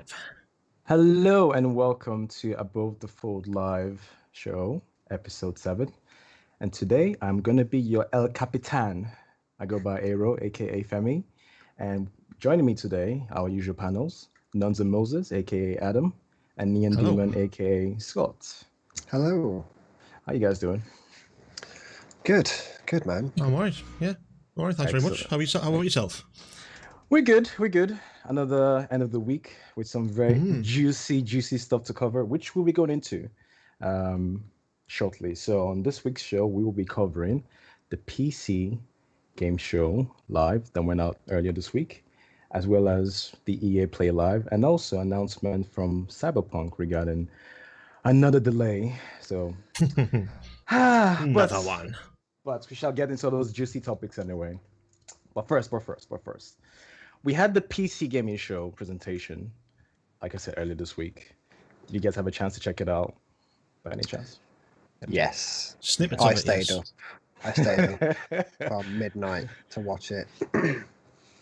live. Hello and welcome to Above the Fold Live show, episode 7. And today I'm going to be your El Capitan. I go by Aero, aka Femi. And joining me today, our usual panels, Nuns and Moses, aka Adam, and Hello. NeonDemon, aka Scott. Hello. How you guys doing? Good, man. I'm all right. Yeah. All right. Thanks very much. Excellent. How about yourself? We're good. We're good. Another end of the week with some very juicy stuff to cover, which we'll be going into shortly. So on this week's show, we will be covering the PC game show live that went out earlier this week, as well as the EA Play Live, and also announcement from Cyberpunk regarding another delay. So, Another one. but we shall get into those juicy topics anyway. But first, we had the PC gaming show presentation, like I said earlier this week. Did you guys have a chance to check it out by any chance? Yes. Snippets I of it, stayed yes. up. I stayed up from midnight to watch it.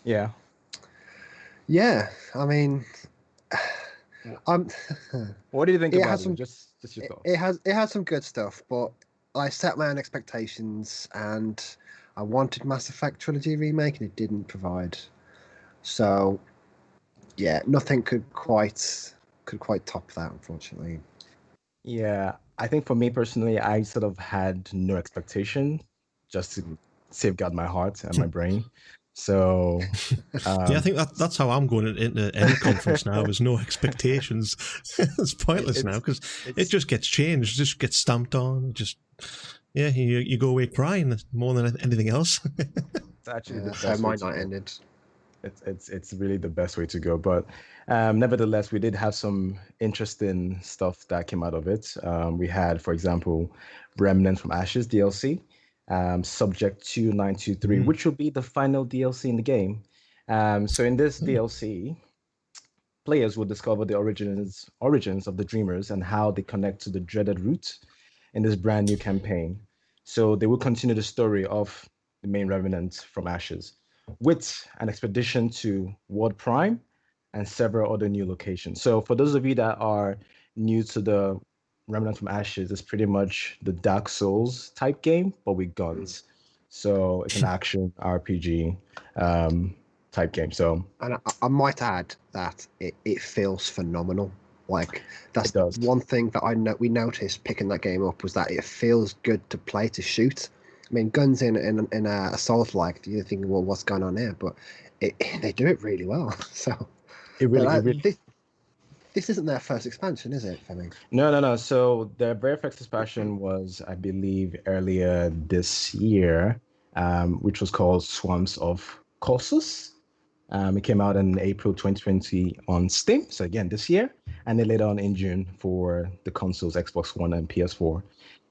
Yeah. Yeah, I mean, What do you think It about has it? some- Just your thoughts. it has some good stuff, but I set my own expectations, and I wanted Mass Effect Trilogy remake, and it didn't provide. So, yeah, nothing could quite top that, unfortunately. Yeah, I think for me personally, I sort of had no expectation, just to safeguard my heart and my brain. So, Yeah, I think that's how I'm going into any conference now. There's no expectations. It's pointless now because it just gets changed, just gets stamped on. You go away crying more than anything else. it's actually the So best way my to night go. ended. It's really the best way to go. But nevertheless, we did have some interesting stuff that came out of it. We had, for example, Remnant from Ashes DLC, Subject 2923, which will be the final DLC in the game. So in this DLC, players will discover the origins of the Dreamers and how they connect to the dreaded root in this brand new campaign. So they will continue the story of the main Revenant from Ashes with an expedition to World Prime and several other new locations. So for those of you that are new to the Remnant from Ashes, it's pretty much the Dark Souls type game, but with guns. So it's an action RPG type game. So And I might add that it feels phenomenal. Like, that's It does. one thing that we noticed picking that game up, was that it feels good to play, to shoot. I mean, guns in a Souls like, you're thinking, well, what's going on there? But they do it really well. So it really this isn't their first expansion, is it, Femi? No. So their very first expansion was, I believe, earlier this year, which was called Swamps of Colossus. It came out in April 2020 on Steam. So again, this year, and then later on in June for the consoles, Xbox One and PS4.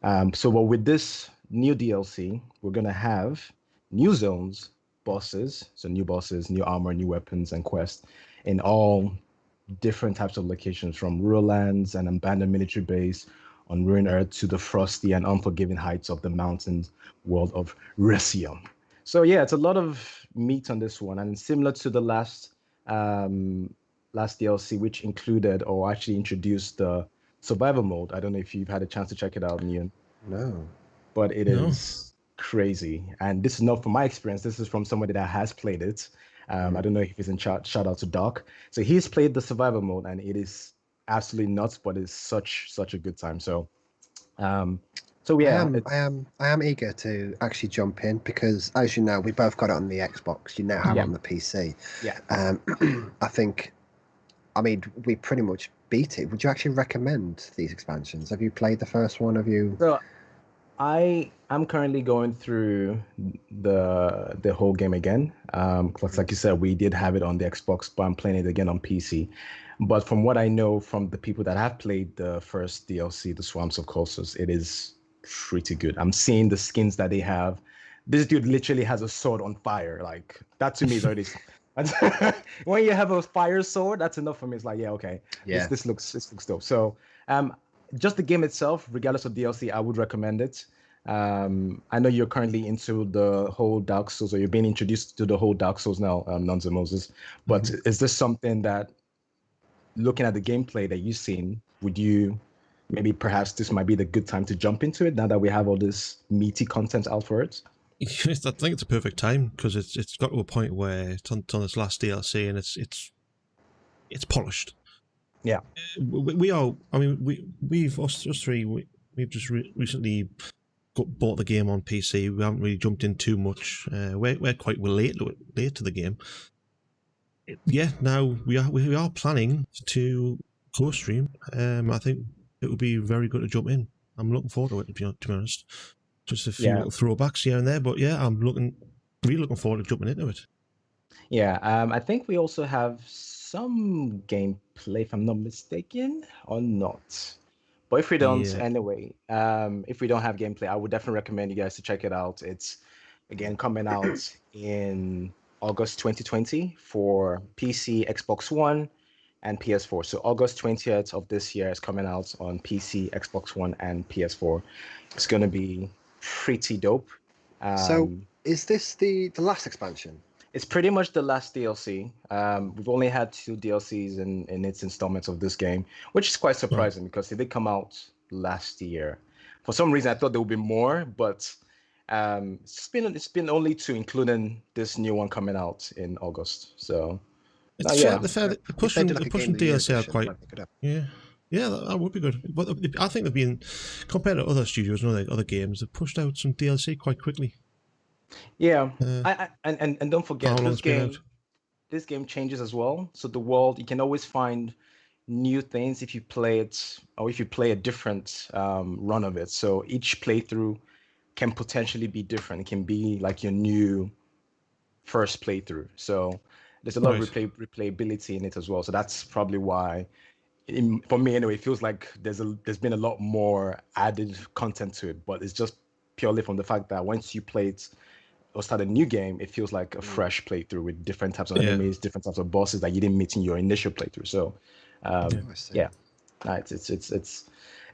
But with this new DLC, we're gonna have new zones, bosses, so new bosses, new armor, new weapons, and quests in all different types of locations, from rural lands and abandoned military base on ruined earth to the frosty and unforgiving heights of the mountains world of Resium. So yeah, it's a lot of meat on this one, and similar to the last DLC, which included or actually introduced the survival mode. I don't know if you've had a chance to check it out, Neon, No. but it No. is crazy. And this is not from my experience. This is from somebody that has played it. I don't know if he's in chat. Shout out to Doc. So he's played the survival mode, and it is absolutely nuts, but it's such a good time. So, yeah, I am eager to actually jump in, because, as you know, we both got it on the Xbox. You now have Yeah. it on the PC. Yeah. I mean, we pretty much beat it. Would you actually recommend these expansions? Have you played the first one? Have you? So I'm currently going through the whole game again. 'Cause like you said, we did have it on the Xbox, but I'm playing it again on PC. But from what I know from the people that have played the first DLC, the Swamps of Colossus, it is pretty good. I'm seeing the skins that they have. This dude literally has a sword on fire. Like, that to me is already when you have a fire sword, that's enough for me. It's like, yeah, okay, Yeah. this looks dope. So just the game itself, regardless of DLC, I would recommend it. I know you're currently into the whole Dark Souls, or you're being introduced to the whole Dark Souls now, Nuns and Moses. But is this something that looking at the gameplay that you've seen, would you maybe perhaps this might be the good time to jump into it now that we have all this meaty content out for it? Yes, I think it's a perfect time because it's got to a point where it's on its last DLC and it's polished. Yeah. We are. I mean, we've us three. We've just recently bought the game on PC. We haven't really jumped in too much. We're quite late to the game. Now we are planning to co-stream. I think it would be very good to jump in. I'm looking forward to it, to be honest. Just a few little throwbacks here and there, but yeah, I'm really looking forward to jumping into it. Yeah, I think we also have some gameplay, if I'm not mistaken, or not. But if we don't, anyway, if we don't have gameplay, I would definitely recommend you guys to check it out. It's again coming out in August 2020 for PC, Xbox One, and PS4. So August 20th of this year is coming out on PC, Xbox One, and PS4. It's gonna be pretty dope. So is this the last expansion? It's pretty much the last DLC. We've only had 2 DLCs in its installments of this game, which is quite surprising because it did come out last year. For some reason, I thought there would be more, but it's been only 2, including this new one coming out in August. So it's fair. Pushing DLC out quite. Yeah, that would be good. But I think they've been, compared to other studios and other games, they've pushed out some DLC quite quickly. Yeah, and don't forget this game changes as well. So the world, you can always find new things if you play it, or if you play a different run of it. So each playthrough can potentially be different. It can be like your new first playthrough. So there's a lot of replayability in it as well. So that's probably why, for me anyway, it feels like there's been a lot more added content to it. But it's just purely from the fact that once you play it or start a new game, it feels like a fresh playthrough with different types of enemies, different types of bosses that you didn't meet in your initial playthrough. So,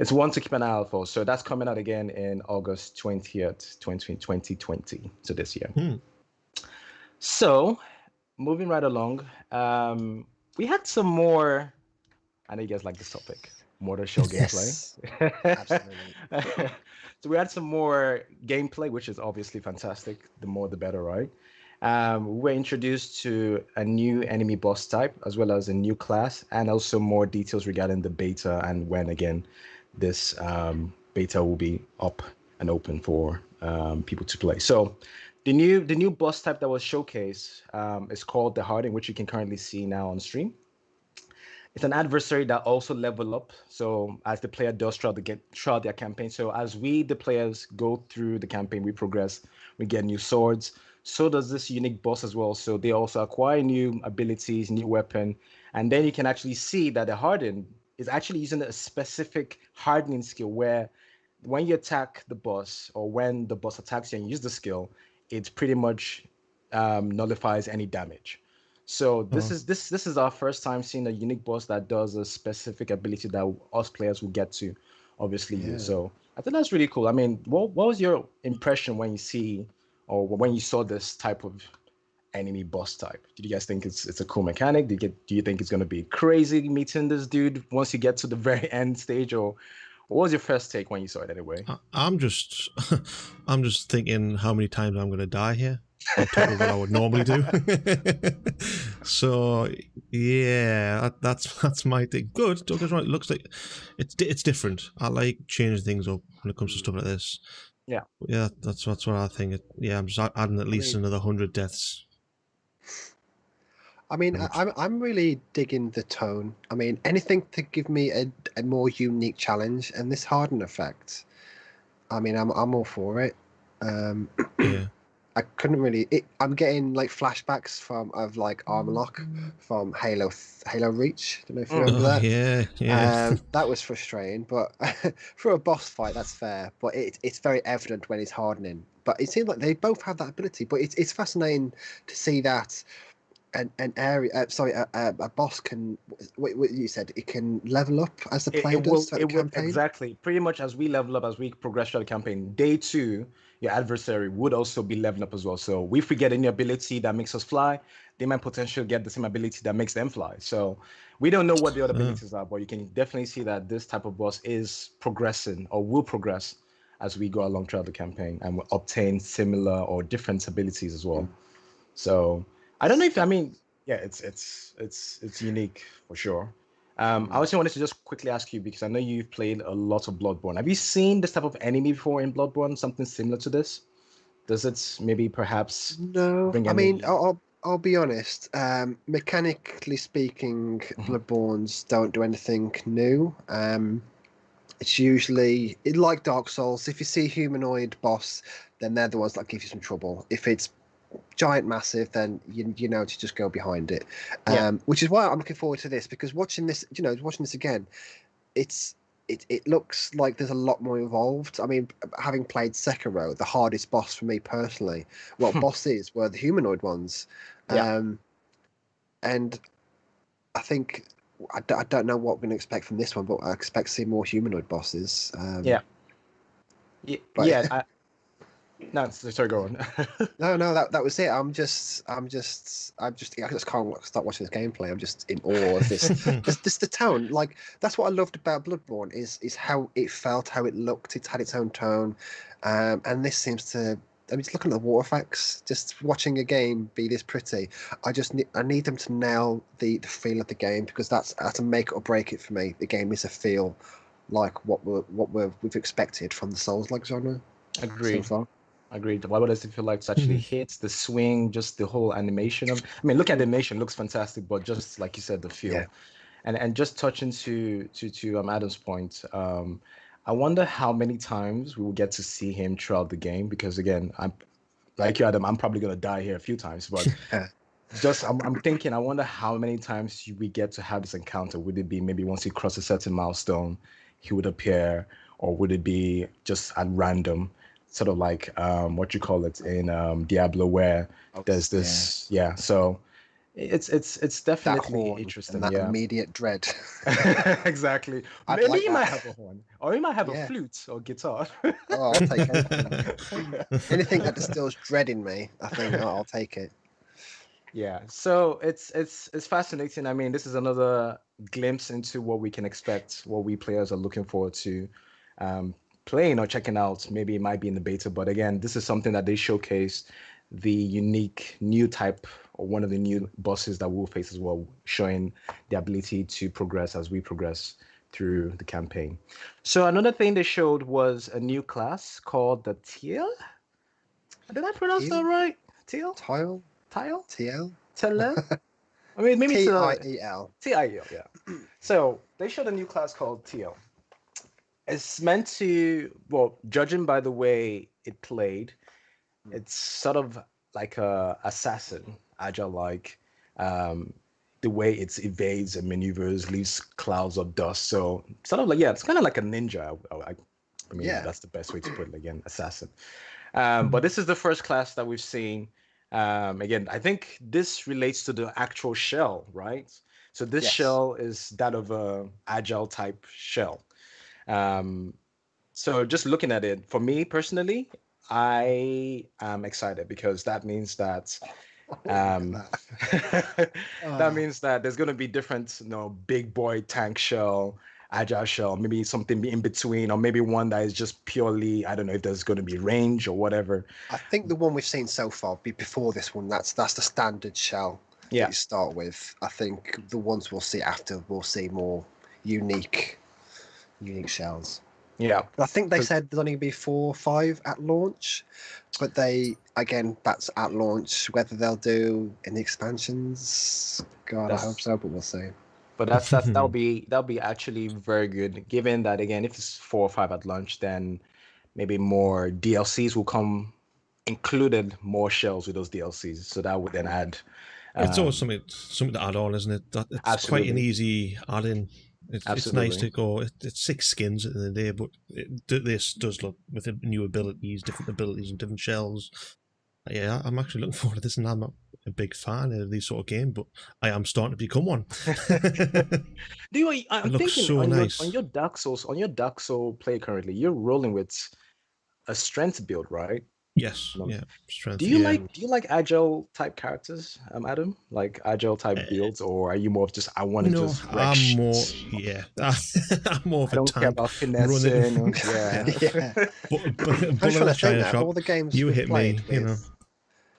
it's one to keep an eye out for. So that's coming out again in August 20th, 2020. So this year. So, moving right along, we had some more. I know you guys like this topic. Motor show gameplay. Absolutely. So we had some more gameplay, which is obviously fantastic. The more, the better, right? We were introduced to a new enemy boss type, as well as a new class, and also more details regarding the beta and when, again, this beta will be up and open for people to play. So the new boss type that was showcased is called the Harden, which you can currently see now on stream. It's an adversary that also level up. So as the player does throughout their campaign. So as we, the players, go through the campaign, we progress, we get new swords. So does this unique boss as well. So they also acquire new abilities, new weapon. And then you can actually see that the Harden is actually using a specific hardening skill where when you attack the boss, or when the boss attacks you and you use the skill, it pretty much nullifies any damage. So this is our first time seeing a unique boss that does a specific ability that us players will get to obviously use. So I think that's really cool. I mean, what was your impression when you saw this type of enemy boss type? Did you guys think it's a cool mechanic? Do you think it's gonna be crazy meeting this dude once you get to the very end stage, or what was your first take when you saw it anyway? I'm just thinking how many times I'm gonna die here on top of what I would normally do. So yeah, that's my thing. Good, don't get me wrong, it looks like it's different. I like changing things up when it comes to stuff like this. Yeah, that's what I think. I'm just adding at least another 100 deaths. I mean, I'm really digging the tone. I mean, anything to give me a more unique challenge, and this harden effect. I mean, I'm all for it. I couldn't really. I'm getting like flashbacks of like Armorlock from Halo Reach. Don't know if you remember that. Yeah. That was frustrating, but for a boss fight, that's fair. But it's very evident when it's hardening. But it seems like they both have that ability. But it's fascinating to see that an area. Sorry, a boss can. What you said, it can level up as the player does throughout the campaign. Exactly. Pretty much as we level up, as we progress through the campaign, day 2, your adversary would also be leveling up as well. So if we get any ability that makes us fly, they might potentially get the same ability that makes them fly. So we don't know what the other abilities are, but you can definitely see that this type of boss is progressing or will progress as we go along throughout the campaign and will obtain similar or different abilities as well. So I don't know if, I mean, yeah, it's unique for sure. I also wanted to just quickly ask you, because I know you've played a lot of Bloodborne. Have you seen this type of enemy before in Bloodborne? Something similar to this? Does it maybe perhaps No, bring I mean, any? I'll be honest. Mechanically speaking, Bloodborns don't do anything new. It's usually like Dark Souls. If you see a humanoid boss, then they're the ones that give you some trouble. If it's giant massive, then you know to just go behind it. Which is why I'm looking forward to this, because watching this again, it looks like there's a lot more involved. I mean, having played Sekiro, the hardest boss for me personally, bosses were the humanoid ones. And I think I don't know what we're going to expect from this one, but I expect to see more humanoid bosses. Yeah. But Yeah. No, sorry, go on. no, that was it. I just can't stop watching this gameplay. I'm just in awe of this. This the tone. Like, that's what I loved about Bloodborne is how it felt, how it looked. It had its own tone, and this seems to. I mean, just looking at the water effects, just watching a game be this pretty. I need them to nail the feel of the game, because that's a make or break it for me. The game needs to feel like what we've expected from the Souls-like genre so Agreed. far. Agreed. Why would I feel like it actually hits the swing, just the whole animation of? I mean, look at the animation, looks fantastic, but just like you said, the feel. Yeah. And just touching to Adam's point, I wonder how many times we will get to see him throughout the game, because again, I'm like you, Adam, I'm probably gonna die here a few times, but just I'm thinking, I wonder how many times we get to have this encounter. Would it be maybe once he crosses a certain milestone, he would appear, or would it be just at random? Sort of like what you call it in Diablo, where there's this, so it's definitely interesting, and that immediate dread. Exactly. I'd Maybe like he might that. have a horn, or he might have a flute or guitar. Oh, I'll take anything that distills dread in me. I think I'll take it. Yeah, so it's fascinating. I mean, this is another glimpse into what we can expect, what we players are looking forward to playing or checking out. Maybe it might be in the beta, but again, this is something that they showcase, the unique new type, or one of the new bosses that we'll face as well, showing the ability to progress as we progress through the campaign. So another thing they showed was a new class called the Teal. Did I pronounce that right? Teal? Tile? Tile? TL? Tele? I mean, maybe it's Tiel. Tiel, yeah. So they showed a new class called Teal. It's meant to, well, judging by the way it played, it's sort of like a assassin, agile like. The way it evades and maneuvers, leaves clouds of dust. So sort of like, yeah, it's kind of like a ninja. I mean, that's the best way to put it. Again, assassin. But this is the first class that we've seen. Again, I think this relates to the actual shell, right? So this shell is that of a agile type shell. So just looking at it, for me personally, I am excited, because that means that that means that there's going to be different, big boy tank shell, agile shell, maybe something in between, or maybe one that is just purely, I don't know if there's going to be range or whatever. I think the one we've seen so far, before this one, that's the standard shell that you start with. I think the ones we'll see after, we'll see more unique shells. Yeah. But I think they said there's only going to be 4 or 5 at launch. But that's at launch. Whether they'll do any expansions, God, I hope so, but we'll see. But that'll be actually very good, given that, again, if it's 4 or 5 at launch, then maybe more DLCs will come included, more shells with those DLCs. So that would then add. It's always something to add on, isn't it? It's quite an easy add-in. It's nice to go. It's 6 skins at the end of the day, but this does look with new abilities, different abilities, and different shells. Yeah, I'm actually looking forward to this, and a big fan of these sort of games, but I am starting to become one. Do you? I'm looks thinking so on nice. your Dark Souls play currently, you're rolling with a strength build, right? Yes, Um, yeah, strength. Do you Yeah, like agile type characters, Adam? Like agile type builds, or are you more of just I want to no, just wreck I'm more. shit. Yeah, I'm more of I a don't care tank about running. finessing. Yeah. Yeah. I'm Bull in trying the to think china now. shop. All the games You we've hit me, played you know.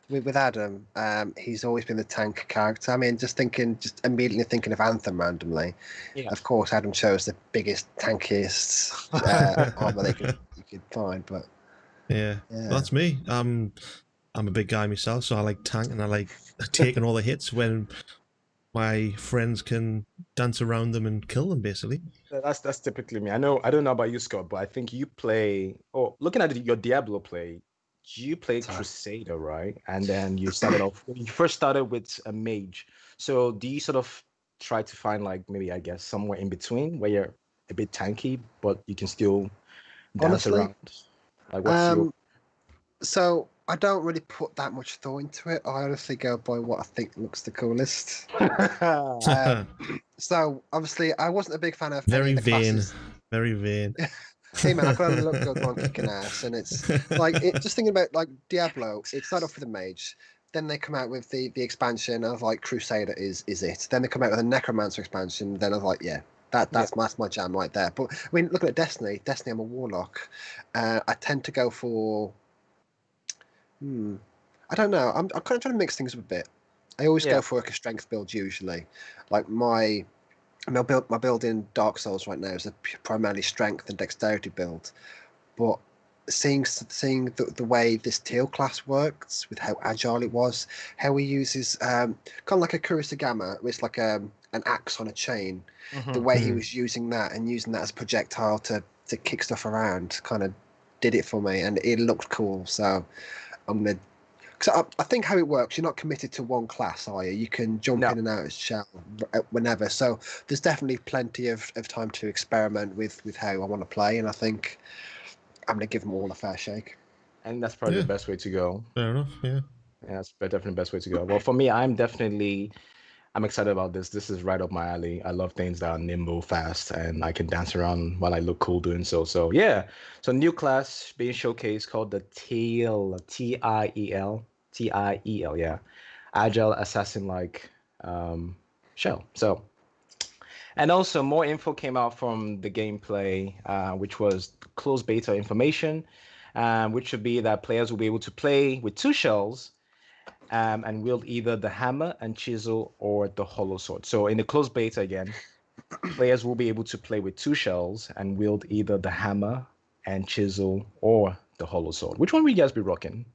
with Adam, he's always been the tank character. I mean, just immediately thinking of Anthem randomly. Yeah. Of course, Adam chose the biggest, tankiest armor you could find, but Yeah, yeah. that's me. I'm a big guy myself, so I like tank and I like taking all the hits when my friends can dance around them and kill them, basically. That's typically me. I don't know about you, Scott, but I think you play. Oh, looking at your Diablo play, you play Sorry. Crusader, right? And then you started off. You first started with a mage. So do you sort of try to find like maybe I guess somewhere in between where you're a bit tanky, but you can still dance Honestly, around? Like what's your? um, so I don't really put that much thought into it. I honestly go by what I think looks the coolest. So obviously, I wasn't a big fan of any Very of the vain, classes. very vain. Hey man, I can only look good one kicking ass, and it's like just thinking about like Diablo. It started off with a mage, then they come out with the expansion. I was like, Crusader is it? Then they come out with a Necromancer expansion. Then I was like, yeah, that's my jam right there. But I mean, looking at Destiny, I'm a warlock. I tend to go for I don't know. I'm kind of trying to mix things up a bit. I always Yeah. go for like a strength build usually, like my build in Dark Souls right now is a primarily strength and dexterity build, but seeing the way this teal class works with how agile it was, how he uses kind of like a Kurosagama, it's like an axe on a chain. The way he was using that and using that as a projectile to kick stuff around kind of did it for me, and it looked cool. So I'm gonna. Because I think how it works, you're not committed to one class, are you? You can jump No. in and out of shell whenever. So there's definitely plenty of time to experiment with how I want to play, and I think I'm going to give them all a fair shake. And that's probably Yeah. the best way to go. Fair enough. Yeah. Yeah, that's definitely the best way to go. Well, for me, I'm excited about this. This is right up my alley. I love things that are nimble, fast, and I can dance around while I look cool doing so. So yeah. So new class being showcased called the Tiel, Tiel, yeah. Agile assassin like shell. So and also more info came out from the gameplay, which was closed beta information, which should be that players will be able to play with two shells and wield either the hammer and chisel or the hollow sword. So in the closed beta again, players will be able to play with two shells and wield either the hammer and chisel or the hollow sword. Which one will you guys be rocking?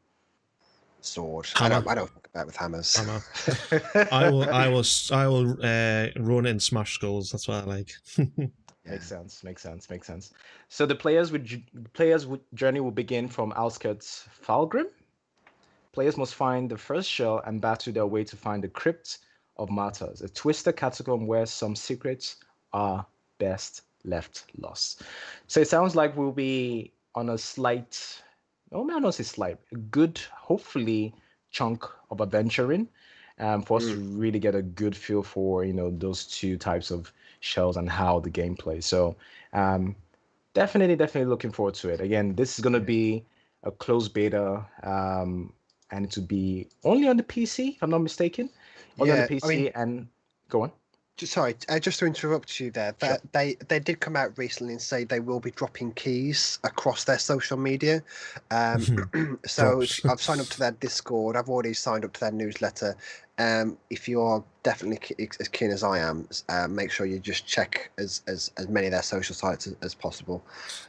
Sword. Hammer. I don't fuck about with hammers. Hammer. I will run and smash skulls. That's what I like. Makes sense. So the journey will begin from outskirts Falgrim. Players must find the first shell and battle their way to find the Crypt of Martyrs, a twisted catacomb where some secrets are best left lost. So it sounds like we'll be on a slight, no, maybe not say slight, a good, hopefully, chunk of adventuring for us to really get a good feel for, those two types of shells and how the game plays. So definitely looking forward to it. Again, this is going to be a closed beta. And it will be only on the PC, if I'm not mistaken. Only on the PC, I mean, and go on. Sorry, just to interrupt you there. Sure. They did come out recently and say they will be dropping keys across their social media. So I've signed up to their Discord. I've already signed up to their newsletter. If you are definitely as keen as I am, make sure you just check as many of their social sites as possible.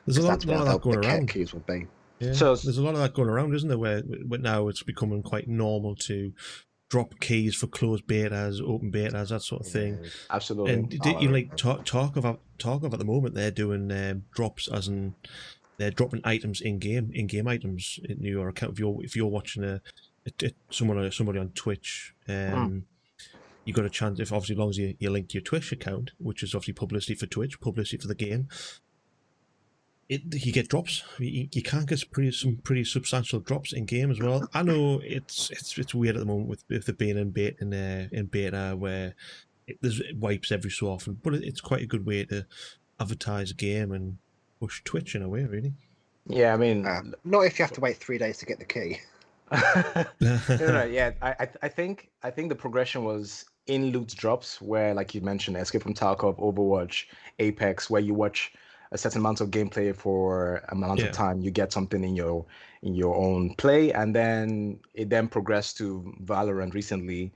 There's a lot of that going around. Keys will be. Yeah. So there's a lot of that going around, isn't there? Where now it's becoming quite normal to drop keys for closed betas, open betas, that sort of thing. Absolutely. And you like talk of at the moment they're doing drops, as in they're dropping items in game items in your account. If you're watching somebody on Twitch, you got a chance, if obviously as long as you link your Twitch account, which is obviously publicity for Twitch, publicity for the game. You get drops. You can get some pretty substantial drops in game as well. I know it's weird at the moment with the being in beta where it wipes every so often, but it's quite a good way to advertise a game and push Twitch in a way, really. Yeah, I mean, not if you have to wait 3 days to get the key. no, yeah. I think the progression was in loot drops where, like you mentioned, Escape from Tarkov, Overwatch, Apex, where you watch a certain amount of gameplay for an amount of time, you get something in your own play, and then it then progressed to Valorant recently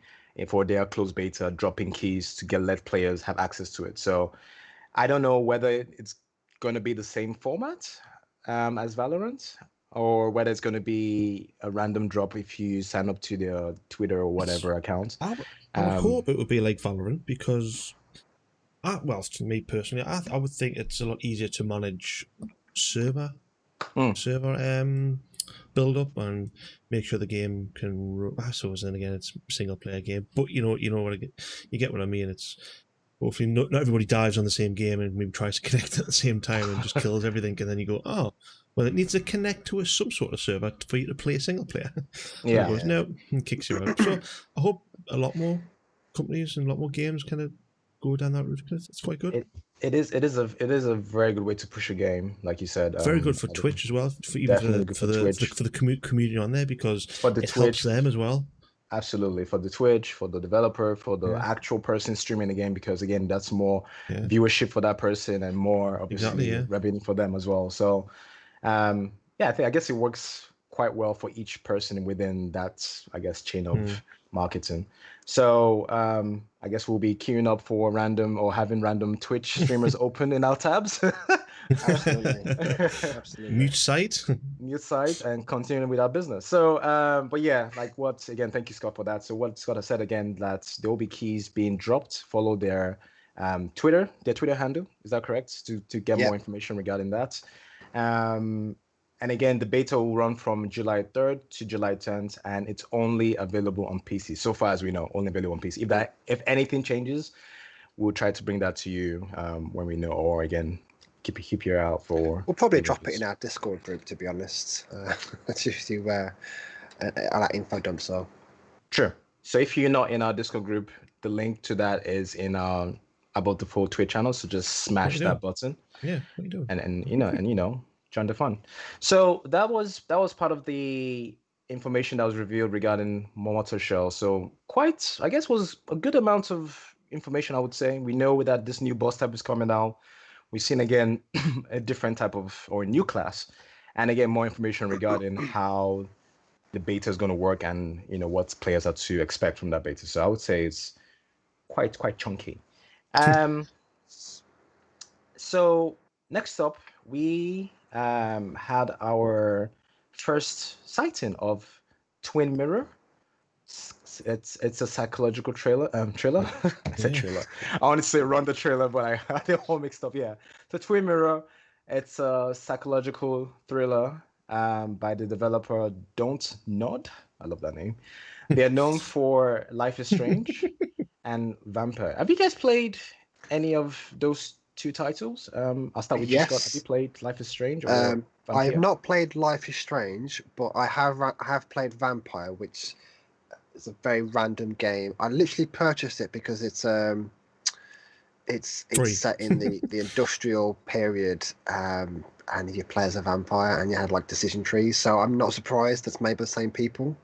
for their closed beta, dropping keys to let players have access to it. So I don't know whether it's going to be the same format as Valorant, or whether it's going to be a random drop if you sign up to the Twitter or whatever account. I would hope it would be like Valorant because, well, to me personally, I would think it's a lot easier to manage server build up and make sure the game can run. I suppose then again it's a single player game, but you know what you get what I mean. It's hopefully not everybody dives on the same game and maybe tries to connect at the same time and just kills everything, and then you go, oh, well, it needs to connect to some sort of server for you to play single player. Yeah. Goes, no, and kicks you out. So I hope a lot more companies and a lot more games kind of go down that route because it's quite good. It is a very good way to push a game, like you said. Very good for Twitch as well, for the community on there because it helps them as well. Absolutely, for the Twitch, for the developer, for the actual person streaming the game, because again, that's more viewership for that person and more obviously revenue for them as well. So, I guess it works quite well for each person within that, I guess, chain of marketing. So, I guess we'll be queuing up for having random Twitch streamers open in our tabs. Absolutely. Mute site and continuing with our business. So but yeah, again, thank you, Scott, for that. So what Scott has said again, that there will be keys being dropped. Follow their Twitter handle, is that correct, to get more information regarding that. And again, the beta will run from July 3rd to July 10th, and it's only available on PC. So far as we know, only available on PC. If anything changes, we'll try to bring that to you when we know, or again, keep your eye out for. We'll probably drop it in our Discord group, to be honest. That's usually where I like info dump. So sure. So if you're not in our Discord group, the link to that is in our About the Full Twitch channel. So just smash that button. Yeah, what are you doing? And join the fun. So that was part of the information that was revealed regarding Momoto Shell. So quite, I guess, was a good amount of information, I would say. We know that this new boss type is coming out. We've seen again a different type of, or a new class, and again more information regarding how the beta is going to work and what players are to expect from that beta. So I would say it's quite chunky. So next up, we had our first sighting of Twin Mirror. It's a psychological thriller. I said trailer. I want to say run the trailer, but I had it all mixed up. Yeah. So Twin Mirror, it's a psychological thriller by the developer Don't Nod. I love that name. They're known for Life is Strange and Vampire. Have you guys played any of those two titles? I'll start with you, Scott. Have you played Life is Strange? Or I have not played Life is Strange, but I have played Vampire, which is a very random game. I literally purchased it because it's set in the industrial period, and you play as a vampire and you had like decision trees. So I'm not surprised that's made by the same people.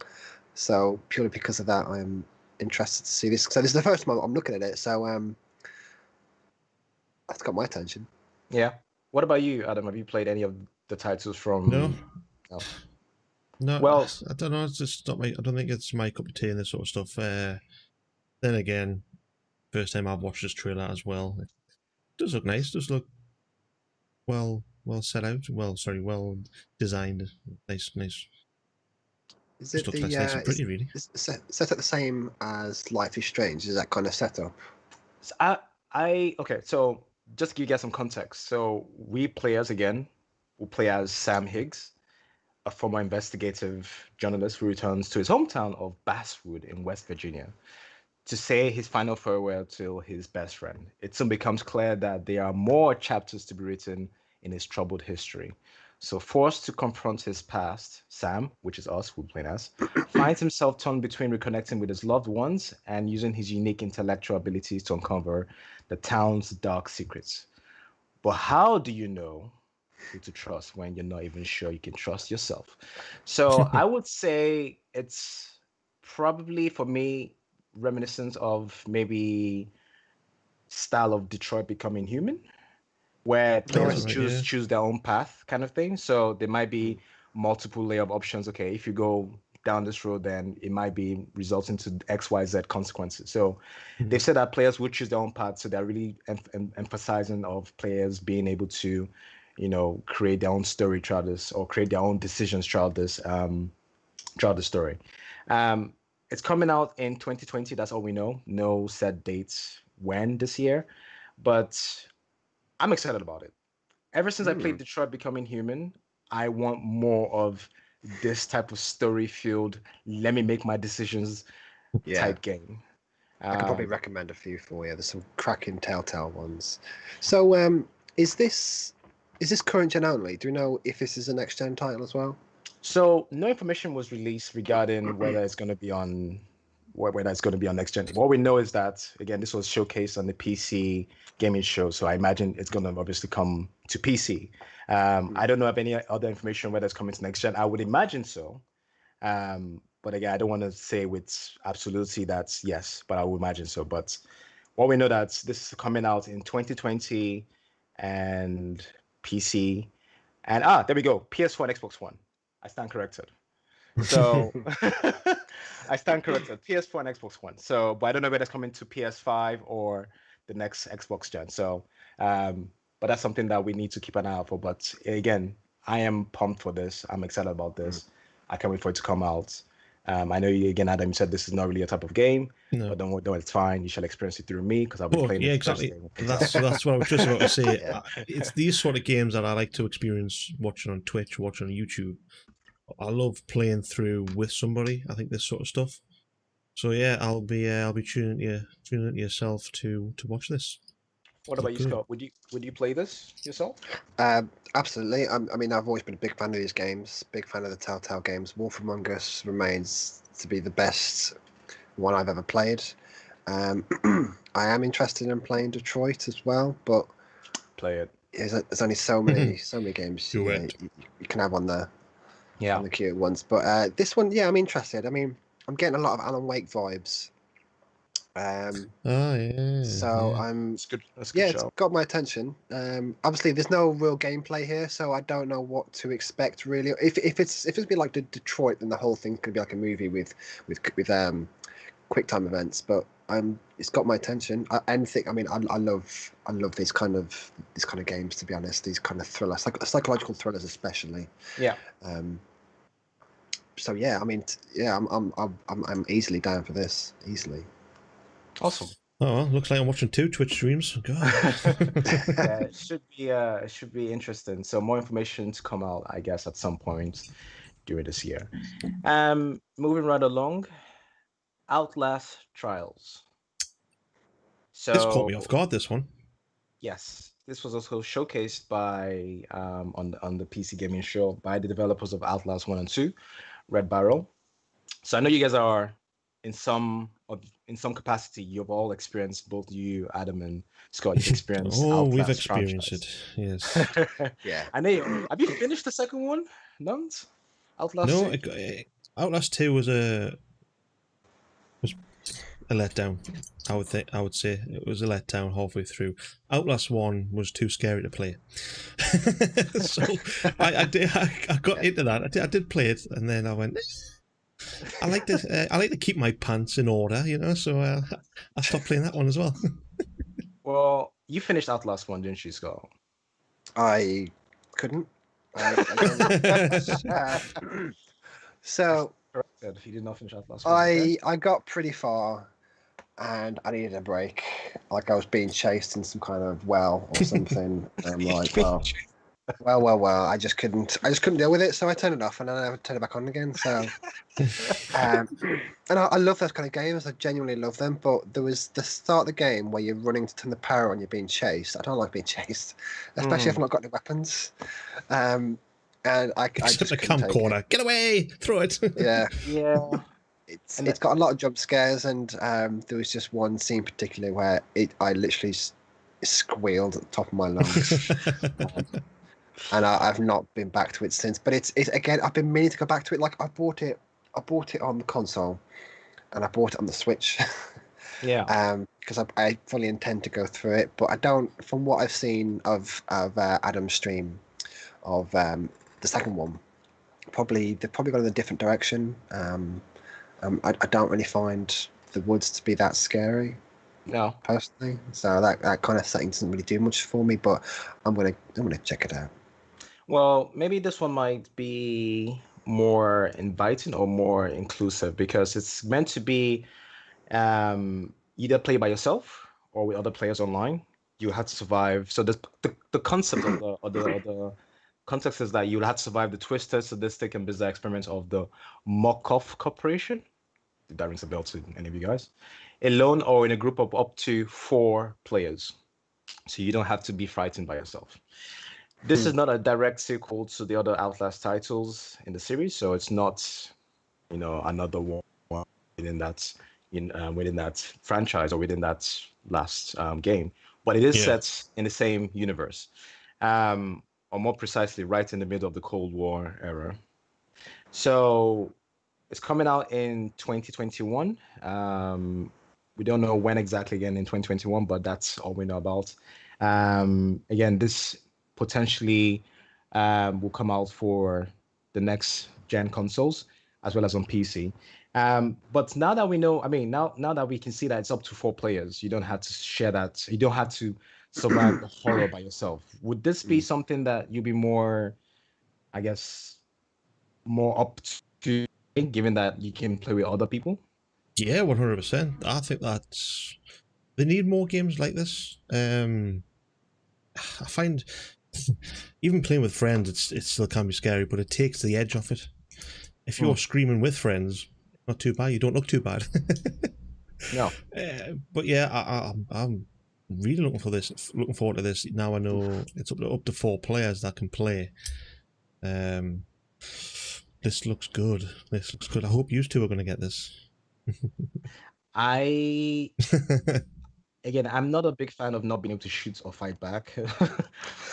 So purely because of that, I'm interested to see this. So this is the first time I'm looking at it. So that's got my attention. Yeah. What about you, Adam? Have you played any of the titles from? No. No, well, I don't know. It's just not I don't think it's my cup of tea and this sort of stuff. Then again, first time I've watched this trailer as well. It does look nice. It does look well set out. Well designed. Nice. Is it looks nice and pretty, really. Set up the same as Life is Strange? Is that kind of setup? Okay. So just to give you guys some context. So we players again will play as Sam Higgs, a former investigative journalist who returns to his hometown of Basswood in West Virginia to say his final farewell to his best friend. It soon becomes clear that there are more chapters to be written in his troubled history. So, forced to confront his past, Sam, which is us, who we're playing as, finds himself torn between reconnecting with his loved ones and using his unique intellectual abilities to uncover the town's dark secrets. But how do you know who to trust when you're not even sure you can trust yourself? So, I would say it's probably for me reminiscent of maybe style of Detroit Becoming Human, where Sounds players right, choose yeah. choose their own path kind of thing. So there might be multiple layer of options. Okay, if you go down this road, then it might be resulting to XYZ consequences. So they've said that players would choose their own path. So they're really emphasizing of players being able to, create their own story throughout this, or create their own decisions throughout the story. Um, it's coming out in 2020. That's all we know. No set dates when this year, but I'm excited about it. Ever since I played Detroit Becoming Human, I want more of this type of story-filled, let me make my decisions Yeah. type game. I could probably recommend a few for you. There's some cracking Telltale ones. So, is this current gen only? Do we know if this is a next gen title as well? So no information was released regarding whether it's going to be on whether it's going to be on next gen. What we know is that again, this was showcased on the PC gaming show, so I imagine it's going to obviously come to PC. I don't know of any other information whether it's coming to next gen. I would imagine so, but again, I don't want to say with absolutely that's yes, but I would imagine so. But what we know that this is coming out in 2020 and PC, and there we go, PS4 and Xbox One. I stand corrected. So I stand corrected. PS4 and Xbox One. So, but I don't know whether it's coming to PS5 or the next Xbox gen. So, but that's something that we need to keep an eye out for. But again, I am pumped for this. I'm excited about this. I can't wait for it to come out. I know you again, Adam. You said this is not really a type of game, No. but don't worry, it's fine. You shall experience it through me because I'll be playing Yeah, it exactly. first day. That's what I was just about to say. Yeah. It's these sort of games that I like to experience watching on Twitch, watching on YouTube. I love playing through with somebody. I think this sort of stuff. So yeah, I'll be tuning into yourself to watch this. What about you, Scott? Would you play this yourself? Absolutely. I mean, I've always been a big fan of these games. Big fan of the Telltale games. Wolf Among Us remains to be the best one I've ever played. I am interested in playing Detroit as well, but Play it. there's only so many games Do you it. can have on the Yeah. on the queue at once. But this one, yeah, I'm interested. I mean, I'm getting a lot of Alan Wake vibes. Yeah. So yeah. I'm It's good. That's a good it's show. got my attention. Obviously, there's no real gameplay here, so I don't know what to expect really. If it's been like the Detroit, then the whole thing could be like a movie with quick time events. But it's got my attention. Anything. I mean, I love these kind of games. To be honest, these kind of thrillers, like psychological thrillers, especially. Yeah. So yeah, I mean, I'm easily down for this. Easily. Awesome. Oh, well, looks like I'm watching 2 Twitch streams. God. Yeah, it should be interesting. So more information to come out, I guess, at some point during this year. Moving right along, Outlast Trials. This caught So me off guard. This one. yes, this was also showcased by on the PC gaming show by the developers of Outlast 1 and 2, Red Barrel. So I know you guys are in some capacity. You've all experienced, both you, Adam, and Scott. You've experienced. We've Outlast experienced franchise. it. Yes. Yeah. I know. Have you finished the second one, Nuns? Outlast No, 2? Outlast 2 was a letdown. I would say it was a letdown halfway through. Outlast 1 was too scary to play. So I got into that. I did play it, and then I went. I like to keep my pants in order, So I stopped playing that one as well. Well, you finished Outlast 1, didn't you, Scott? I couldn't. So Corrected. He did not finish Outlast 1. Okay? I got pretty far, and I needed a break. Like I was being chased in some kind of well or something. And I'm like, well, Well. I just couldn't deal with it, so I turned it off, and then I turned it back on again. So, um, and I love those kind of games. I genuinely love them. But there was the start of the game where you're running to turn the power on, you're being chased. I don't like being chased, especially if I've not got any weapons. And I Except just a couldn't take it. camcorder. Get away! Throw it. Yeah. Yeah. It's got a lot of jump scares, and there was just one scene particularly where I literally squealed at the top of my lungs, and I've not been back to it since. But it's again, I've been meaning to go back to it. Like I bought it on the console, and I bought it on the Switch. Yeah. Because I fully intend to go through it, but I don't. From what I've seen of Adam's stream of the second one, they've probably gone in a different direction. I don't really find the woods to be that scary No. personally, so that kind of setting doesn't really do much for me. But I'm gonna check it out. Well, maybe this one might be more inviting or more inclusive because it's meant to be either play by yourself or with other players online. You have to survive. So the concept of the context is that you'll have to survive the twisted, sadistic, and bizarre experiments of the Mokov Corporation. If that rings a bell to any of you guys. Alone or in a group of up to 4 players. So you don't have to be frightened by yourself. This is not a direct sequel to the other Outlast titles in the series, so it's not, another one within that franchise or within that last game. But it is set in the same universe, or more precisely, right in the middle of the Cold War era. So it's coming out in 2021. We don't know when exactly again in 2021, but that's all we know about. Again, this potentially will come out for the next gen consoles as well as on PC. But now that we know, now that we can see that it's up to 4 players, you don't have to share that. You don't have to survive the horror by yourself. Would this be something that you'd be more, I guess, more up to, given that you can play with other people? Yeah, 100%. I think that's... They need more games like this. I find even playing with friends, it still can be scary, but it takes the edge off it. If you're screaming with friends, not too bad. You don't look too bad. No. But yeah, I'm really looking forward to this. Now I know it's up to 4 players that can play. This looks good. I hope you two are going to get this. Again, I'm not a big fan of not being able to shoot or fight back.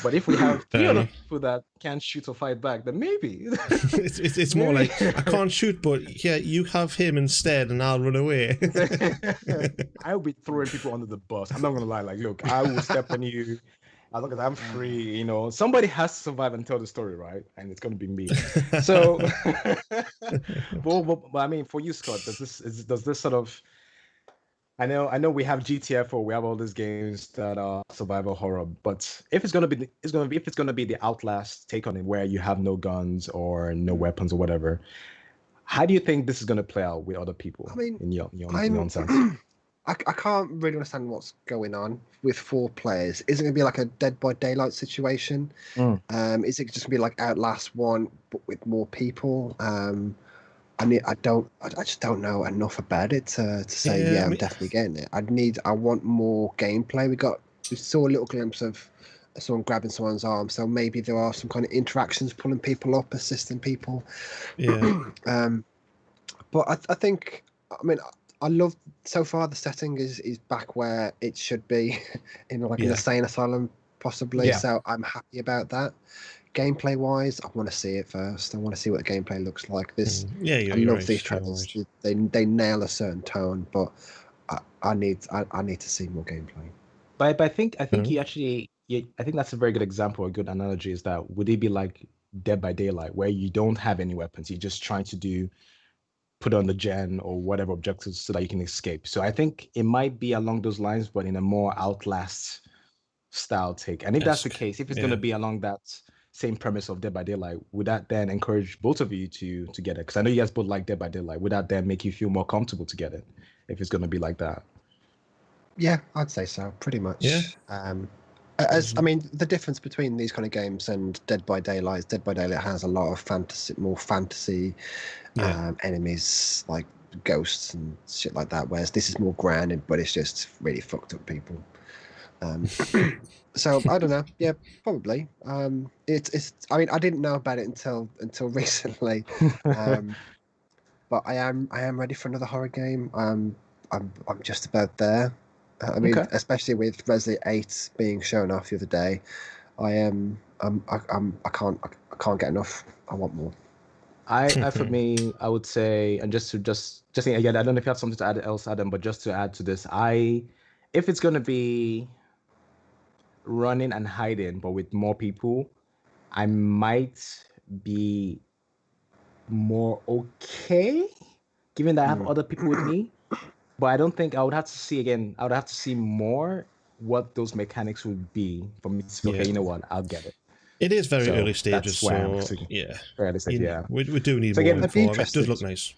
But if we have 3 Fair other enough. people that can't shoot or fight back, then maybe. It's more like, I can't shoot, but yeah, you have him instead and I'll run away. I'll be throwing people under the bus. I'm not gonna lie. Like, look, I will step on you as long as I'm free. Somebody has to survive and tell the story, right? And it's gonna be me. So, but I mean, for you, Scott, does this sort of... I know we have GTFO, we have all these games that are survival horror, but if it's gonna be the Outlast take on it, where you have no guns or no weapons or whatever, how do you think this is gonna play out with other people? I mean, in your sense, I can't really understand what's going on with 4 players. Is it gonna be like a Dead by Daylight situation? Is it just gonna be like Outlast 1 but with more people? I just don't know enough about it to say I'm definitely getting it. I want more gameplay. We saw a little glimpse of someone grabbing someone's arm, so maybe there are some kind of interactions, pulling people up, assisting people. Yeah. But I think, I love so far the setting is back where it should be, in an insane asylum possibly. Yeah. So I'm happy about that. Gameplay wise, I want to see it first. I want to see what the gameplay looks like. I love these trailers. Right. They nail a certain tone, but I need to see more gameplay. but I think you actually, I think that's a very good example, a good analogy. Is that would it be like Dead by Daylight, where you don't have any weapons, you're just trying to put on the gen or whatever objectives so that you can escape. So I think it might be along those lines, but in a more Outlast style take. And if that's the case, if it's going to be along that same premise of Dead by Daylight, would that then encourage both of you to get it? Because I know you guys both like Dead by Daylight. Would that then make you feel more comfortable to get it if it's going to be like that? Yeah, I'd say so, pretty much. Yeah. As I mean, the difference between these kind of games and Dead by Daylight is Dead by Daylight has a lot of more fantasy enemies like ghosts and shit like that, whereas this is more grounded, but it's just really fucked up people. So I don't know. Yeah, probably. It's. I mean, I didn't know about it until recently. But I am ready for another horror game. I'm just about there. I mean, Okay. especially with Resident 8 being shown off the other day, I can't get enough. I want more. For me, I would say, and just again, I don't know if you have something to add else, Adam, but just to add to this, if it's gonna be running and hiding, but with more people, I might be more okay, given that I have other people with me. But I don't think I would have to see again. I would have to see more what those mechanics would be for me to say, okay, you know what, I'll get it. It is very early stages, that's why I'm so thinking. yeah. Early stage, yeah. We do need So more again, info. It does look nice.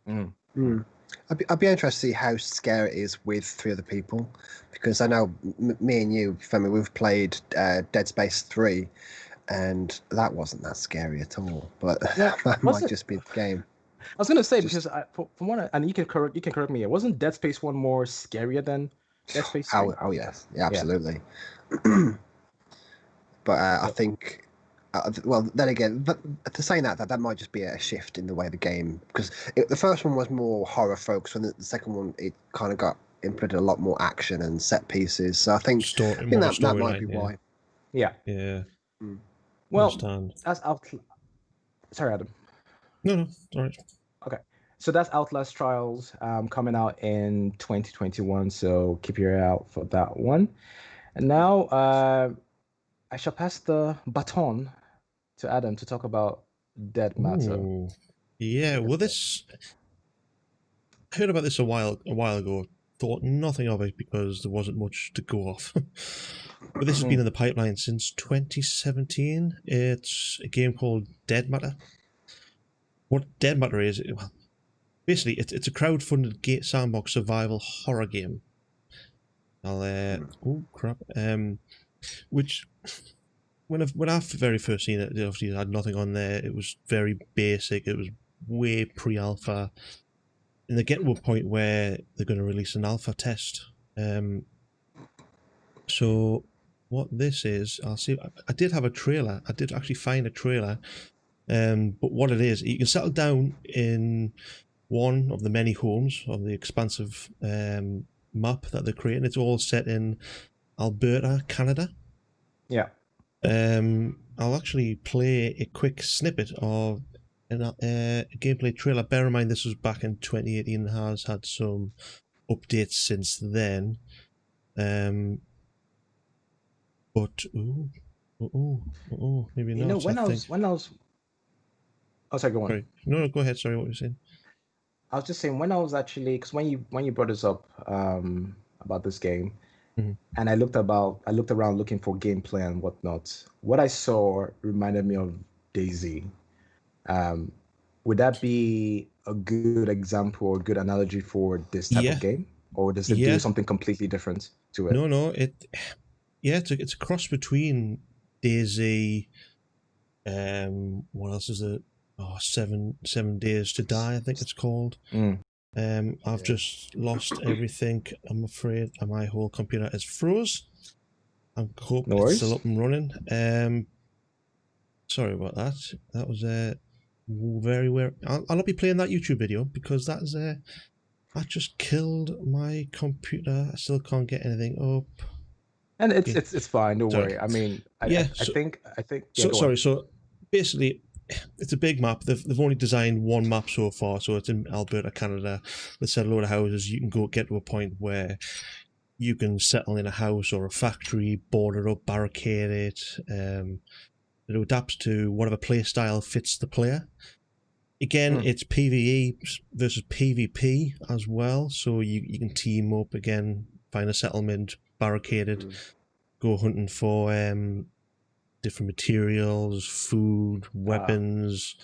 I'd be interested to see how scary it is with 3 other people, because I know me and you, Femi, we've played Dead Space 3, and that wasn't that scary at all. But that might just be the game. I was gonna say because from what and you can correct me. Wasn't Dead Space 1 more scarier than Dead Space 3? Oh yes, yeah, absolutely. But I think. Well, then again, but to saying that might just be a shift in the way the game, because the first one was more horror focused, and the second one it kind of got implemented a lot more action and set pieces. So I think that might be why. Yeah. Yeah. Well, that's Sorry, Adam. No, all right. Okay, so that's Outlast Trials coming out in 2021. So keep your eye out for that one. And now I shall pass the baton to Adam to talk about Dead Matter. Ooh. Yeah, well, I heard about this a while ago. Thought nothing of it because there wasn't much to go off. But this has been in the pipeline since 2017. It's a game called Dead Matter. What Dead Matter is, well, basically, it's a crowdfunded sandbox survival horror game. Which when I very first seen it, obviously it had nothing on there. It was very basic. It was way pre-alpha, and they're getting to a point where they're going to release an alpha test. So what this is, I'll see. I did have a trailer. I did actually find a trailer. But what it is, you can settle down in one of the many homes of the expansive map that they're creating. It's all set in Alberta, Canada. Yeah. I'll actually play a quick snippet of a gameplay trailer. Bear in mind, this was back in 2018 and has had some updates since then. But maybe not. When I was. Oh, sorry, go on. Sorry. No, go ahead. Sorry, what were you saying? I was just saying when I was actually, because when you brought this up about this game, and I looked around looking for gameplay and whatnot. What I saw reminded me of DayZ. Would that be a good example or good analogy for this type of game, or does it do something completely different to it? No, it's a cross between DayZ. What else is it? Oh, 7 Days to Die, I think it's called. I've just lost everything. I'm afraid my whole computer is froze. I hope it's still up and running. Sorry about that. That was very weird. I'll not be playing that YouTube video because that just killed my computer. I still can't get anything up. And it's fine. Don't worry. I mean, I think. Sorry. So basically, it's a big map. They've only designed one map so far, so it's in Alberta, Canada. They set a load of houses. You can get to a point where you can settle in a house or a factory, board it up, barricade it. It adapts to whatever play style fits the player. Again, it's PvE versus PvP as well, so you can team up again, find a settlement, barricade it, go hunting for different materials, food, weapons,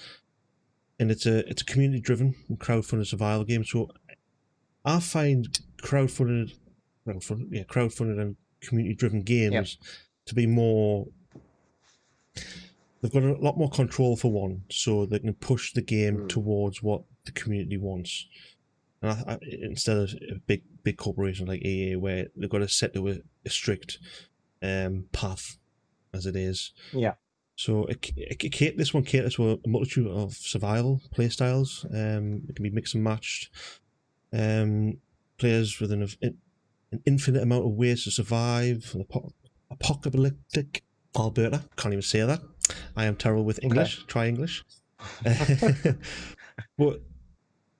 and it's a community driven crowdfunded survival game. So I find crowdfunded and community-driven games to be more. They've got a lot more control for one, so they can push the game towards what the community wants. And instead of a big corporation like EA, where they've got to set to a strict path as it is. Yeah. So this one caters to a multitude of survival playstyles. It can be mixed and matched. Players with an infinite amount of ways to survive. Apocalyptic Alberta. Can't even say that. I am terrible with English. Okay. Try English. But